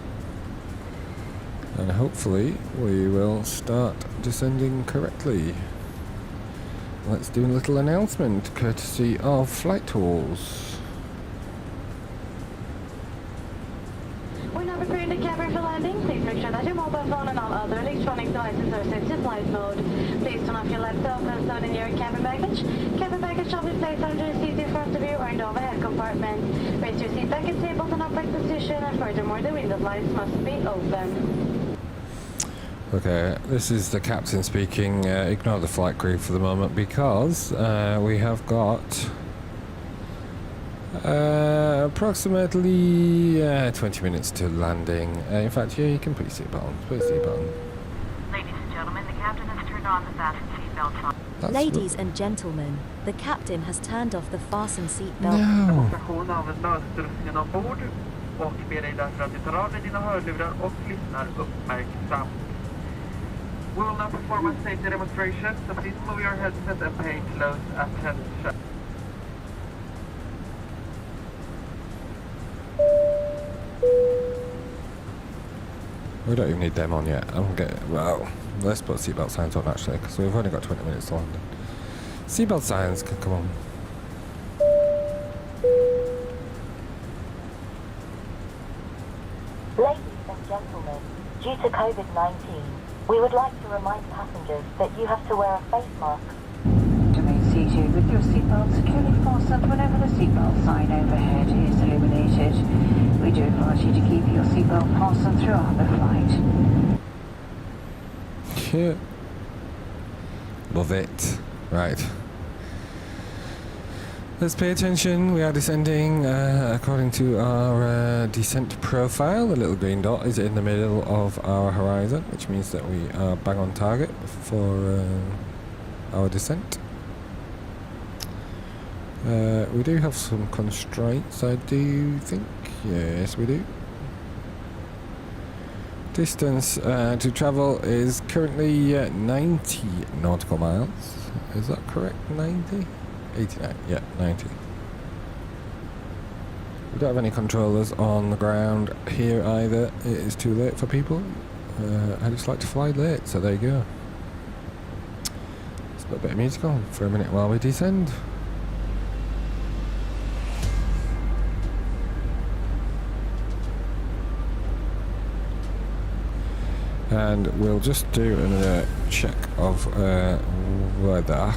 And hopefully we will start descending correctly. Let's do a little announcement courtesy of Flight Tools. We're now preparing the cabin for landing. Please make sure that your mobile phone and all other electronic devices are set to flight mode. Please turn off your laptop and stowed in your cabin baggage. Cabin baggage shall be placed under the seat in front of you or in the overhead compartment. Raise your seat back and tables in upright position, and furthermore the window lights must be open. Okay, this is the captain speaking. Ignore the flight crew for the moment because we have got approximately 20 minutes to landing. In fact, yeah, you can put your seatbelt on. Put your seatbelt on. Ladies and gentlemen, the captain has turned on the fasten seatbelt sign. Ladies and gentlemen, the captain has turned off the fasten seatbelt. No. Station använd nödströmningen ombord och ber dig därför att du tar av dig dina hörlurar och lyssnar uppmärksamt. We will now perform a safety demonstration, so please move your headset and pay close attention. We don't even need them on yet. I'm getting, well, let's put seatbelt signs on actually, because we've only got 20 minutes to land. Seatbelt signs can come on. Ladies and gentlemen, due to COVID-19, we would like to remind passengers that you have to wear a face mask. Remain seated with your seatbelt securely fastened whenever the seatbelt sign overhead is illuminated. We do advise you to keep your seatbelt fastened throughout the flight. Yeah. Love it. Right. Let's pay attention. We are descending according to our descent profile. The little green dot is in the middle of our horizon, which means that we are bang on target for our descent. We do have some constraints, I do think. Yes, we do. Distance to travel is currently 90 nautical miles. Is that correct? 90? 89, yeah, 90. We don't have any controllers on the ground here either. It is too late for people. I just like to fly late, so there you go. Let's put a bit of music on for a minute while we descend. And we'll just do another check of weather.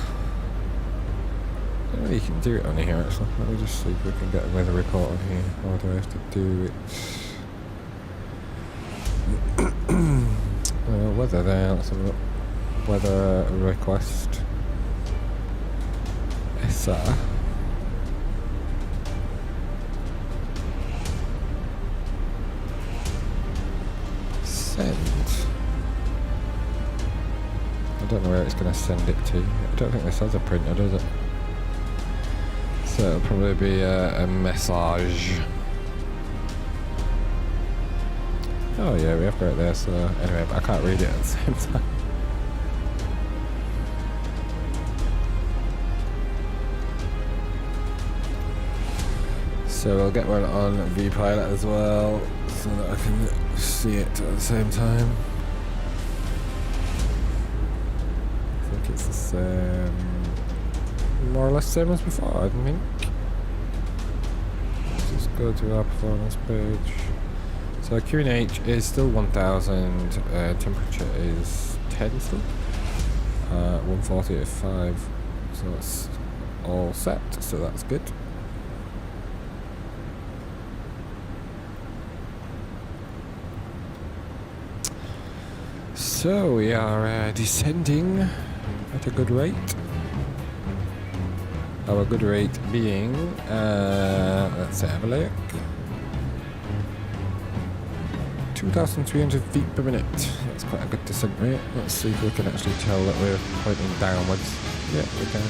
You can do it on here actually. Let me just see if we can get a weather report on here. Or do I have to do it? weather there. Let's have a look. Weather request. ESA. Send. I don't know where it's going to send it to. I don't think this has a printer, does it? So it'll probably be a message. Oh yeah, we have got it there, so anyway, but I can't read it at the same time. So we'll get one on vPilot as well, so that I can see it at the same time. I think it's the same, more or less same as before, I think. Let's just go to our performance page. So QNH is still 1000, temperature is 10 still, 140 at 5, so it's all set, so that's good. So we are descending at a good rate. Our good rate being, let's have a look, 2,300 feet per minute. That's quite a good descent rate. Let's see if we can actually tell that we're pointing downwards. Yeah, we can.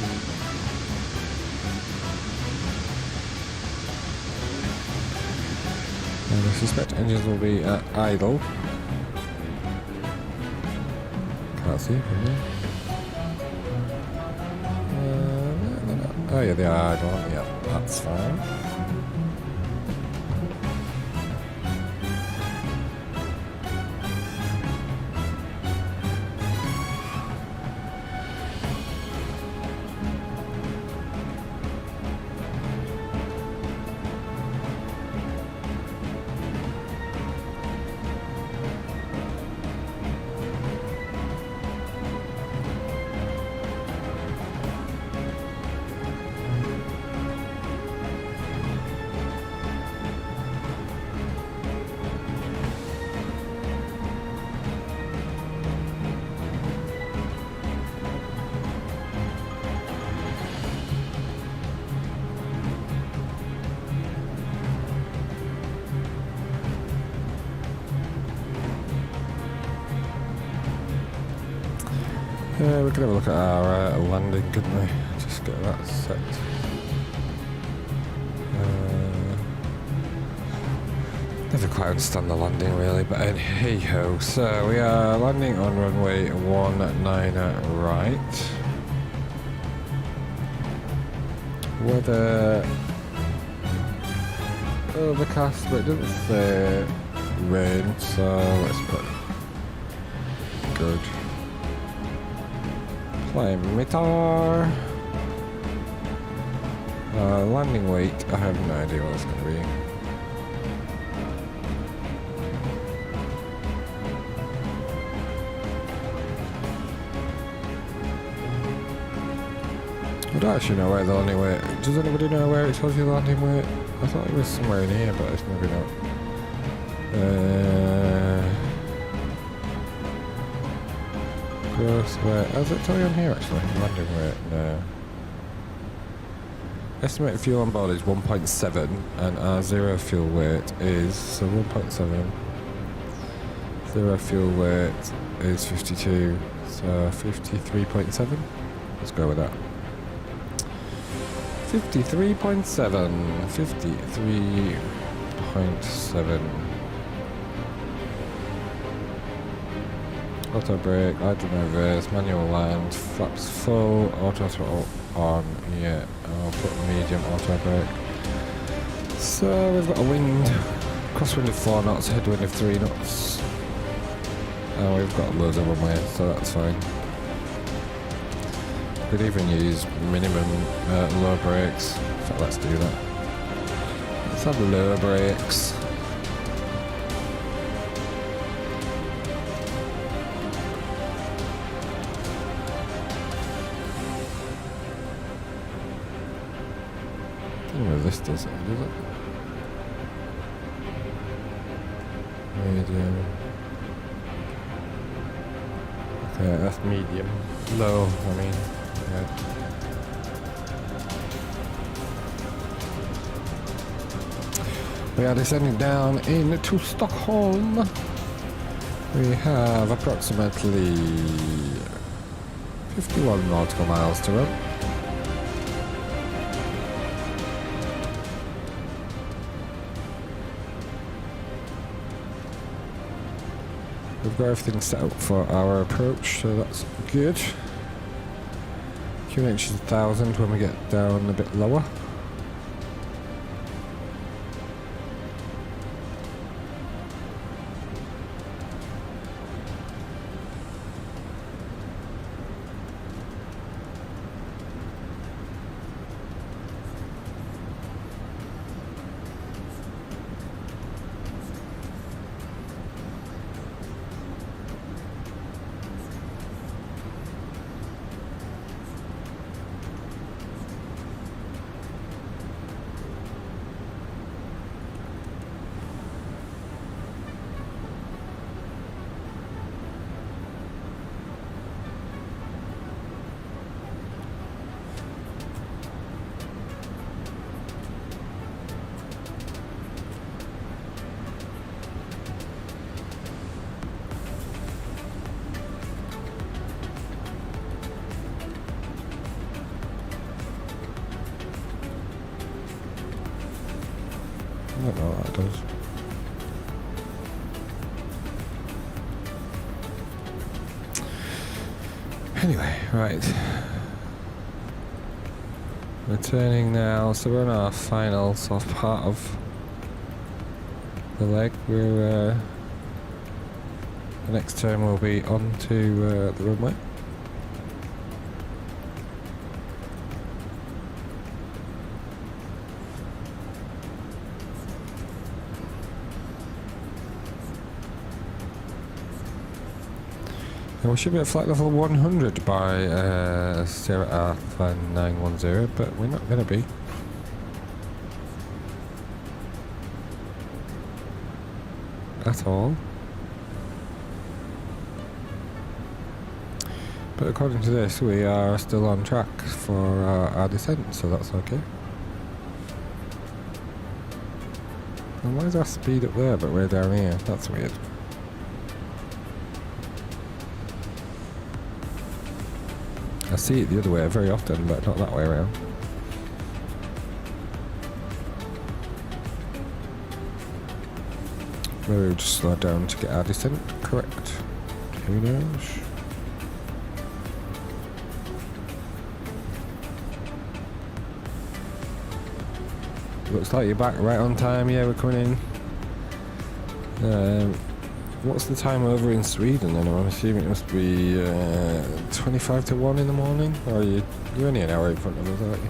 And I suspect engines will be at idle. Can't see from there. Oh yeah, they are idle. Yeah, that's fine. We can have a look at our landing, couldn't we? Just get that set. Never quite understand the landing really, but hey ho. So we are landing on runway 19 right. Weather overcast, but it doesn't say rain, so let's put good. Meter. Landing weight, I have no idea what it's going to be. I don't actually know where the landing weight. Does anybody know where it tells you the landing weight? I thought it was somewhere in here, but it's maybe not. Gross weight. Does it tell you on here actually? Landing weight? No. Estimated fuel on board is 1.7 and our zero fuel weight is, so 1.7. Zero fuel weight is 52, so 53.7. Let's go with that. 53.7. 53.7. Auto brake, idle reverse, manual land, flaps full, auto throttle on, yeah, I'll put medium auto brake. So we've got a wind, crosswind of 4 knots, headwind of 3 knots. And we've got loads of runway, so that's fine. Could even use minimum low brakes. In fact, let's do that. Let's have low brakes. I don't know if this does it, Medium. Okay, that's medium. Low, I mean. Yeah. We are descending down into Stockholm. We have approximately 51 nautical miles to run. We've got everything set up for our approach, so that's good. QNH is 1000 when we get down a bit lower. I don't know what that does. Anyway, right. We're turning now, so we're on our final sort of part of the leg. We're the next turn will be onto the runway. And we should be at flight level 100 by Sierra Alpha 910, but we're not going to be. At all. But according to this, we are still on track for our descent, so that's okay. And why is our speed up there, but we're down here? That's weird. I see it the other way very often, but not that way around. Maybe we'll just slow down to get our descent correct. Who knows? Looks like you're back right on time. Yeah, we're coming in. What's the time over in Sweden then? I'm assuming it must be 25 to 1 in the morning? Or you're only an hour in front of us, aren't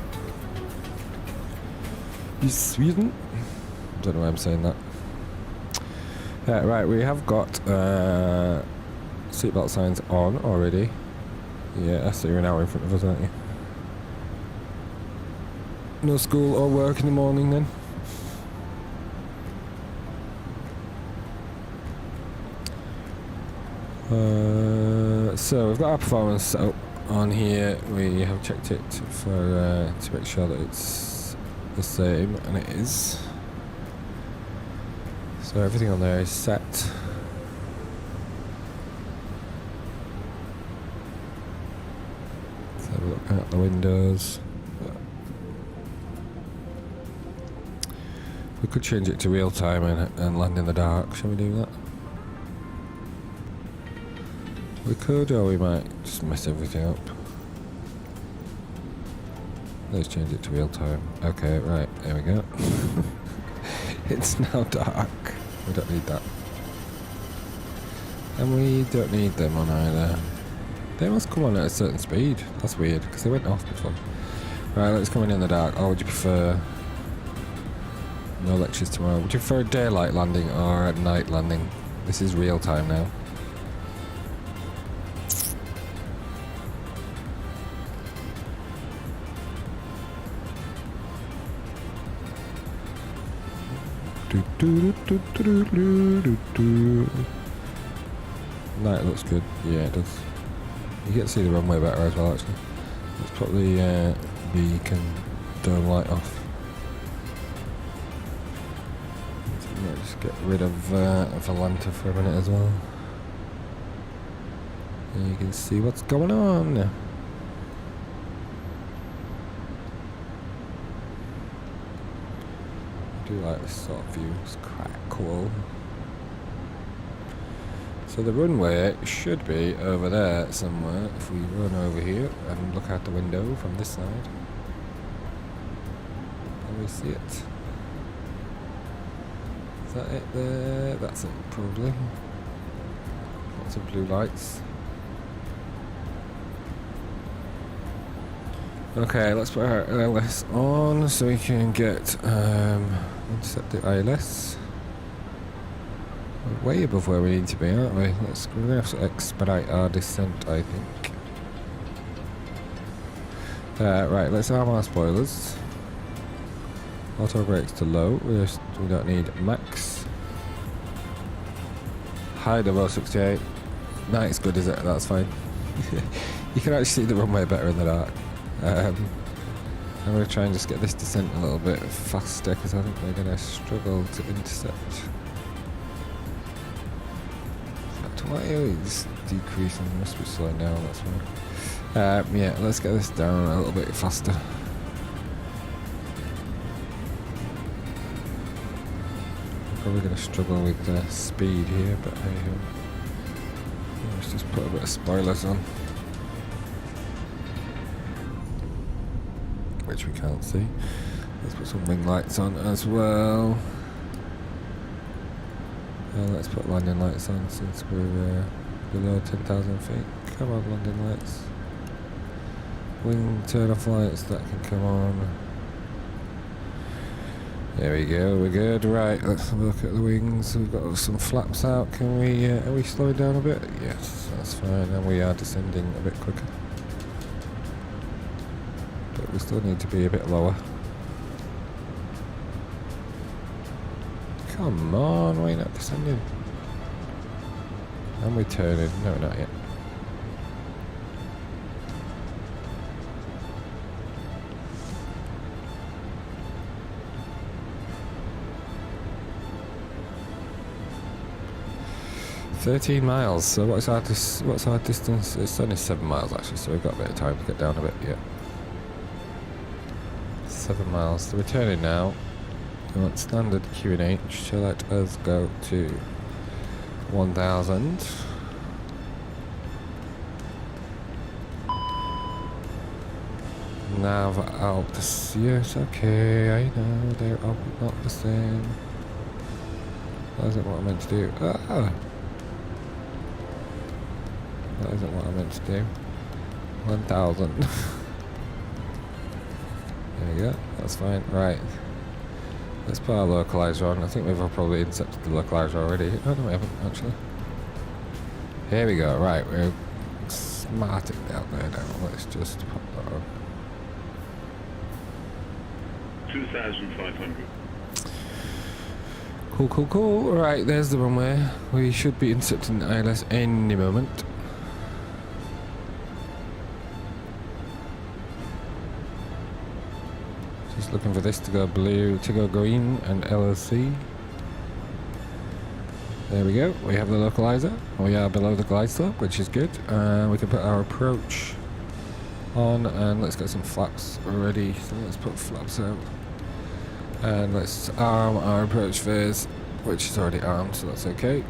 you? Is Sweden? Don't know why I'm saying that. Right, we have got seatbelt signs on already. Yeah, so you're an hour in front of us, aren't you? No school or work in the morning then? So we've got our performance set up on here. We have checked it for to make sure that it's the same, and it is. So everything on there is set. Let's have a look out the windows. We could change it to real time and land in the dark. Shall we do that? We could, or we might just mess everything up. Let's change it to real time. Okay, right, there we go. It's now dark. We don't need that. And we don't need them on either. They must come on at a certain speed. That's weird, because they went off before. Right, let's come in the dark. Or would you prefer... No lectures tomorrow. Would you prefer a daylight landing or a night landing? This is real time now. Night looks good. Yeah, it does. You get to see the runway better as well, actually. Let's put the beacon dome light off. Just get rid of Valenta for a minute as well. And you can see what's going on. I do like this sort of view, it's quite cool. So the runway should be over there somewhere if we run over here and look out the window from this side. Can we see it? Is that it there? That's it, probably. Lots of blue lights. Okay, let's put our ILS on so we can get intercept the ILS. We're way above where we need to be, aren't we? We're going to have to expedite our descent, I think. Right, let's arm our spoilers. Auto brakes to low. We don't need max. High 068. Night is good, is it? That's fine. You can actually see the runway better in the dark. I'm going to try and just get this descent a little bit faster because I think we're going to struggle to intercept. Why is decreasing? Must be slowing down, that's fine. Yeah, let's get this down a little bit faster. Probably going to struggle with the speed here, but hey ho. Let's just put a bit of spoilers on, which we can't see. Let's put some wing lights on as well. Let's put landing lights on since we're below 10,000 feet. Come on, landing lights. Wing turn off lights, that can come on. There we go, we're good. Right, let's have a look at the wings. We've got some flaps out. Can we, are we slowing down a bit? Yes, that's fine. And we are descending a bit quicker. But we still need to be a bit lower. Come on, why are you not descending? And we turning. No, not yet. $13 miles. So what's our distance? It's only 7 miles actually, so we've got a bit of time to get down a bit. Yeah. 7 miles. So we're turning now. We want standard QNH, so let us go to 1000. Nav out. Yes, okay, I know they're all not the same. That isn't what I meant to do. Ah! That isn't what I meant to do. 1000. There we go, that's fine. Right. Let's put our localizer on. I think we've probably intercepted the localizer already. Oh no, we haven't actually. Here we go. Right, we're smarting down there now. Let's just pop that on. 2,500. Cool, cool, cool. Right, there's the runway. We should be intercepting the ILS any moment. Just looking for this to go blue, to go green, and LLC. There we go. We have the localizer. We are below the glide slope, which is good. We can put our approach on, and let's get some flaps ready. So let's put flaps out. And let's arm our approach phase, which is already armed, so that's okay.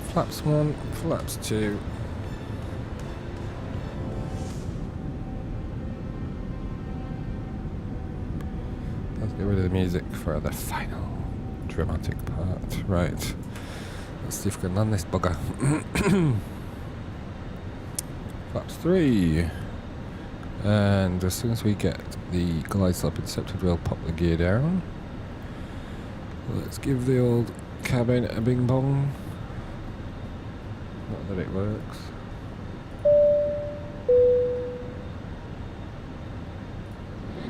Flaps 1, flaps 2. Let's get rid of the music for the final dramatic part. Right. Let's see if we can land this bugger. Flaps 3. And as soon as we get the glide slope intercepted, we'll pop the gear down. Let's give the old cabin a bing bong. Not that it works.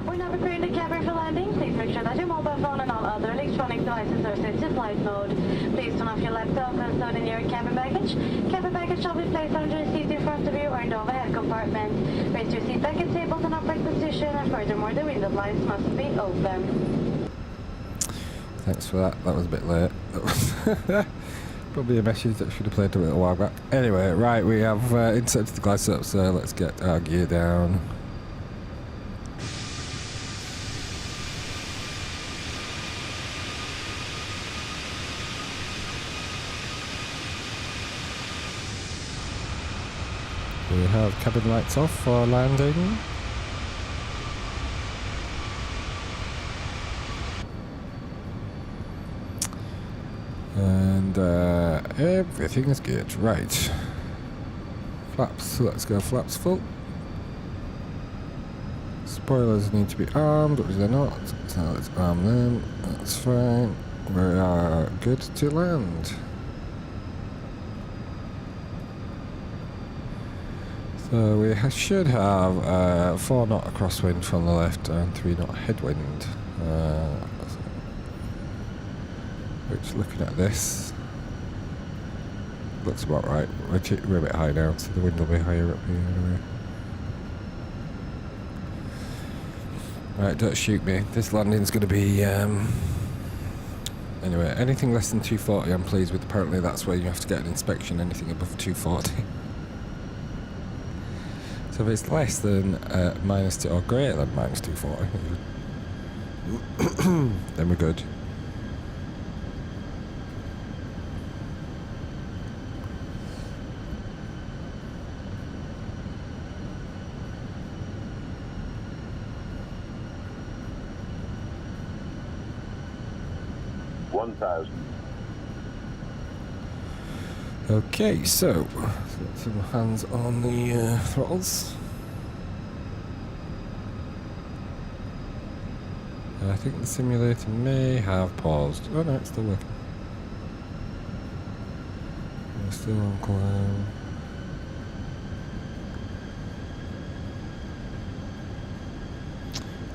We're now preparing the cabin for landing. Please make sure that your mobile phone and all other electronic devices are set to flight mode. Please turn off your laptop and start in your cabin bag. baggage. Cabin baggage shall be placed under the seat in front of you or in the overhead compartment. Raise your seat back and tables in upright position, and furthermore the window blinds must be open. Thanks for that. That was a bit late. Probably a message that should have played a little while back. Anyway, right, we have inserted the glide setup, so let's get our gear down. We have cabin lights off for landing. And everything is good. Right. Flaps, let's go flaps full. Spoilers need to be armed, which they're not. So let's arm them. That's fine. We are good to land. So we should have 4 knot crosswind from the left and 3 knot headwind. Which, looking at this, looks about right. We're a bit high now, so the wind will be higher up here anyway. Right, don't shoot me. This landing's going to be... Anyway, anything less than 240 I'm pleased with. Apparently that's where you have to get an inspection, anything above 240. So if it's less than -2 or greater than -240, then we're good. Okay, so let's get some hands on the throttles. I think the simulator may have paused. Oh no, it's still working. We're still on climb.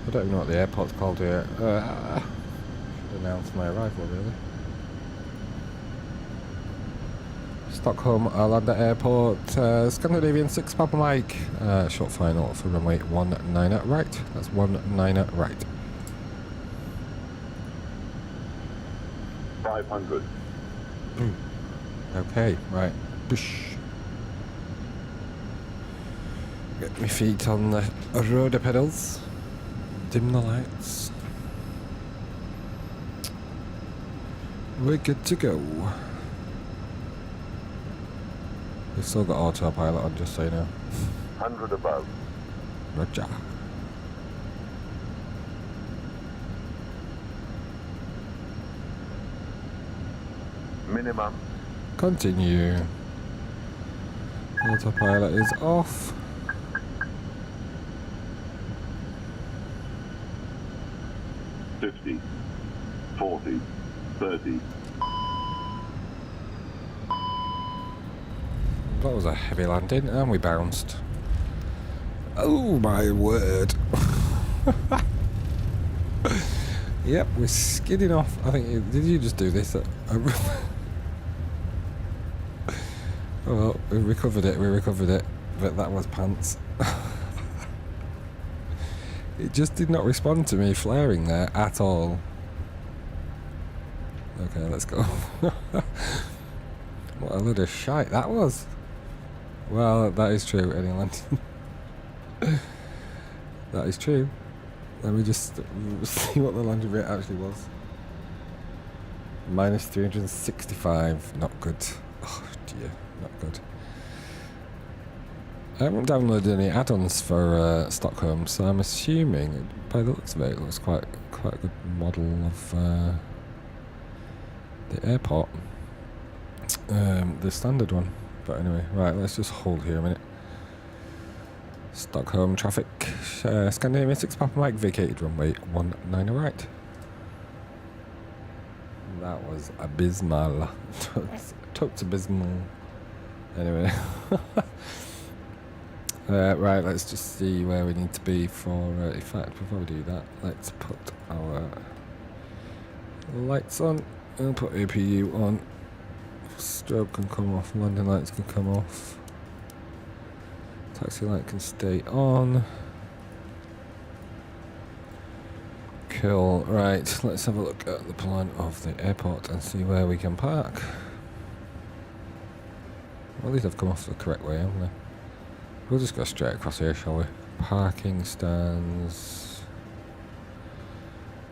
I don't even know what the airport's called here. Should announce my arrival, really. Stockholm Arlanda Airport, Scandinavian 6 Papa Mike, short final for runway 19 at right. That's 19 at right. 500. Okay, right. Push. Get my feet on the rudder pedals. Dim the lights. We're good to go. We've still got autopilot on, just so you know. 100 above. Roger. Minimum. Continue. Autopilot is off. $50, $40, $30. That was a heavy landing, and we bounced. Oh my word. Yep, we're skidding off. I think, did you just do this? Well, we recovered it, but that was pants. It just did not respond to me flaring there at all. Okay, let's go. What a load of shite that was. Well, that is true, any landing. That is true. Let me just see what the landing rate actually was. Minus 365, not good. Oh dear, not good. I haven't downloaded any add-ons for Stockholm, so I'm assuming, by the looks of it, it looks quite a good model of the airport. The standard one. But anyway, right, let's just hold here a minute. Stockholm traffic, Scandinavian 6 Papa Mike, vacated runway 19 right. That was abysmal. Totes abysmal. Anyway. Right, let's just see where we need to be for, in fact, before we do that, let's put our lights on and put APU on. Strobe can come off, landing lights can come off. Taxi light can stay on. Cool, right, let's have a look at the plan of the airport and see where we can park. Well, at least I've come off the correct way, haven't I? We'll just go straight across here, shall we? Parking stands.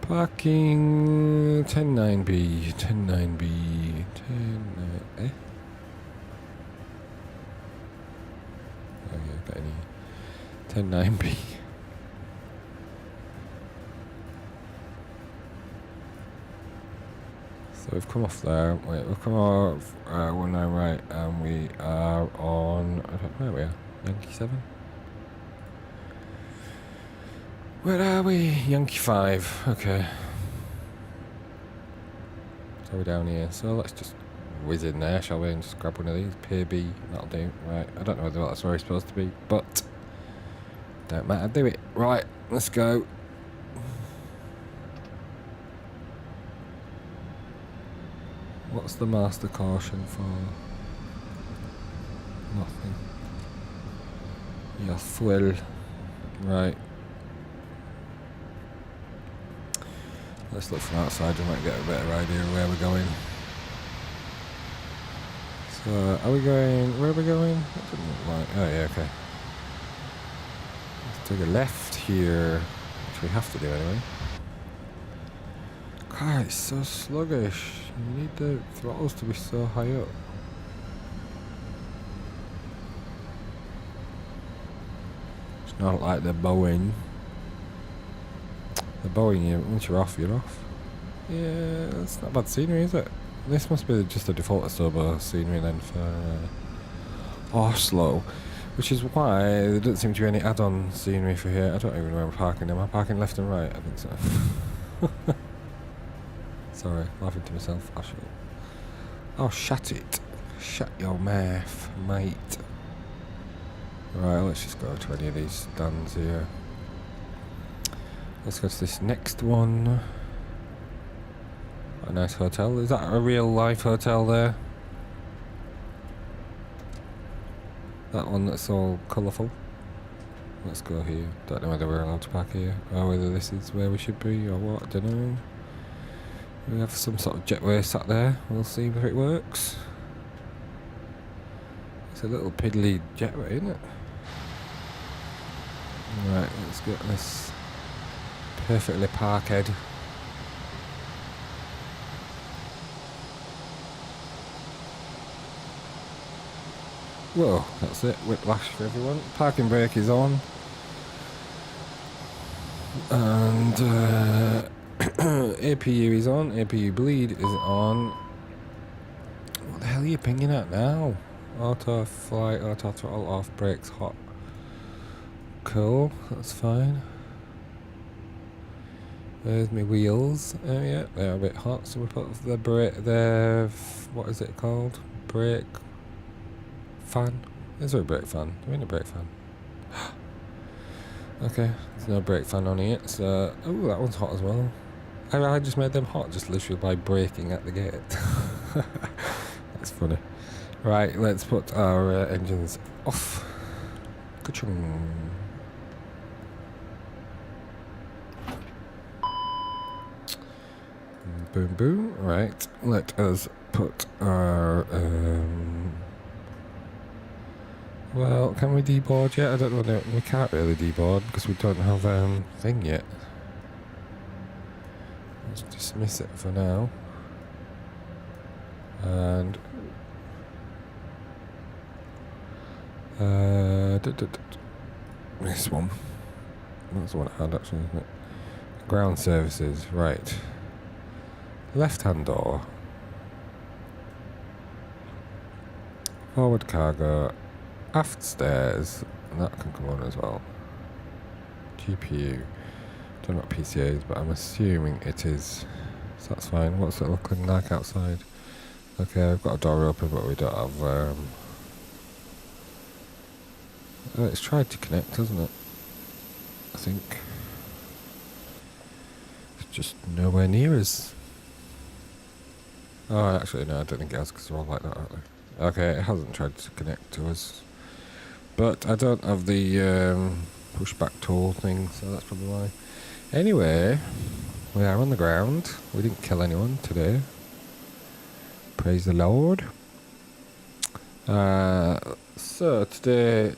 Parking 109B, 109B, 109, eh? Oh yeah, got any 109B. So we've come off there, wait, we've come off 19 right, and we are on, I don't know where we are, Yankee 7? Where are we? Yankee 5, okay. So we're down here, so let's just whiz in there, shall we, and just grab one of these, Pier B, that'll do, right, I don't know whether that's where it's supposed to be, but, don't matter, do it, right, let's go. What's the master caution for? Nothing. Your fuel. Right. Let's look from outside, we might get a better idea of where we're going. So, are we going, where are we going? That didn't look like, oh yeah, okay. Let's take a left here, which we have to do anyway. God, it's so sluggish. You need the throttles to be so high up. It's not like the Boeing. The Boeing, once you're off, you're off. Yeah, that's not bad scenery, is it? This must be just a default sober scenery then for Oslo. Which is why there doesn't seem to be any add-on scenery for here. I don't even know where I'm parking. Am I parking left and right? I think so. Sorry, laughing to myself. Oh, shut it. Shut your mouth, mate. Right, let's just go to any of these stands here. Let's go to this next one. A nice hotel. Is that a real life hotel there? That one that's all colourful. Let's go here. Don't know whether we're allowed to park here, or whether this is where we should be, or what, I don't know. We have some sort of jetway sat there. We'll see if it works. It's a little piddly jetway, isn't it? Right, let's get this perfectly parked. Whoa, that's it. Whiplash for everyone. Parking brake is on. And APU is on, APU bleed is on. What the hell are you pinging at now? Auto flight, auto throttle off, brakes hot. Cool, that's fine. There's my wheels. Oh yeah, they're a bit hot, so we put the brake, what is it called? Brake fan? Is there a brake fan? Do we need a brake fan? Okay, there's no brake fan on here, so, oh, that one's hot as well. I just made them hot just literally by braking at the gate. That's funny. Right, let's put our engines off. Ka-chung. Boom, boom. Right, let us put our... well, can we deboard yet? I don't know. We can't really deboard because we don't have thing yet. Let's dismiss it for now. And this one. That's the one I had actually, isn't it? Ground services, right. Left hand door. Forward cargo. Aft stairs. And that can come on as well. GPU. Don't know what PCA is, but I'm assuming it is. So that's fine. What's it looking like outside? Okay, I've got a door open, but we don't have... it's tried to connect, hasn't it? I think. It's just nowhere near us. Oh, actually, no, I don't think it has because they're all like that, aren't they? Okay, it hasn't tried to connect to us. But I don't have the pushback tool thing, so that's probably why. Anyway, we are on the ground. We didn't kill anyone today. Praise the Lord. So today,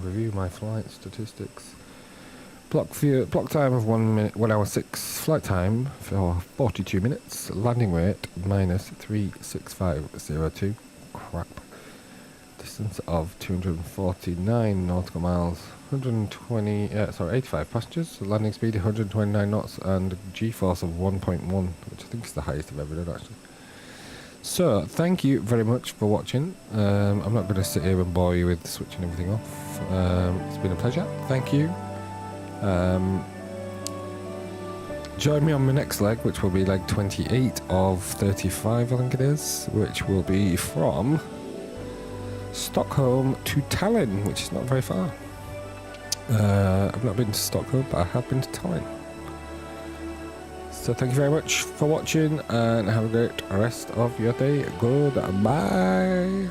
review my flight statistics. Block time of 1 hour 6. Flight time for 42 minutes. Landing weight minus 36502. Crap. Distance of 249 nautical miles. 85 passengers. Landing speed 129 knots and G-force of 1.1, which I think is the highest I've ever done actually. So, thank you very much for watching. I'm not going to sit here and bore you with switching everything off. It's been a pleasure. Thank you. Join me on my next leg, which will be leg 28 of 35, I think it is, which will be from Stockholm to Tallin, which is not very far. I've not been to Stockholm, but I have been to Tallin. So thank you very much for watching and have a great rest of your day. Goodbye.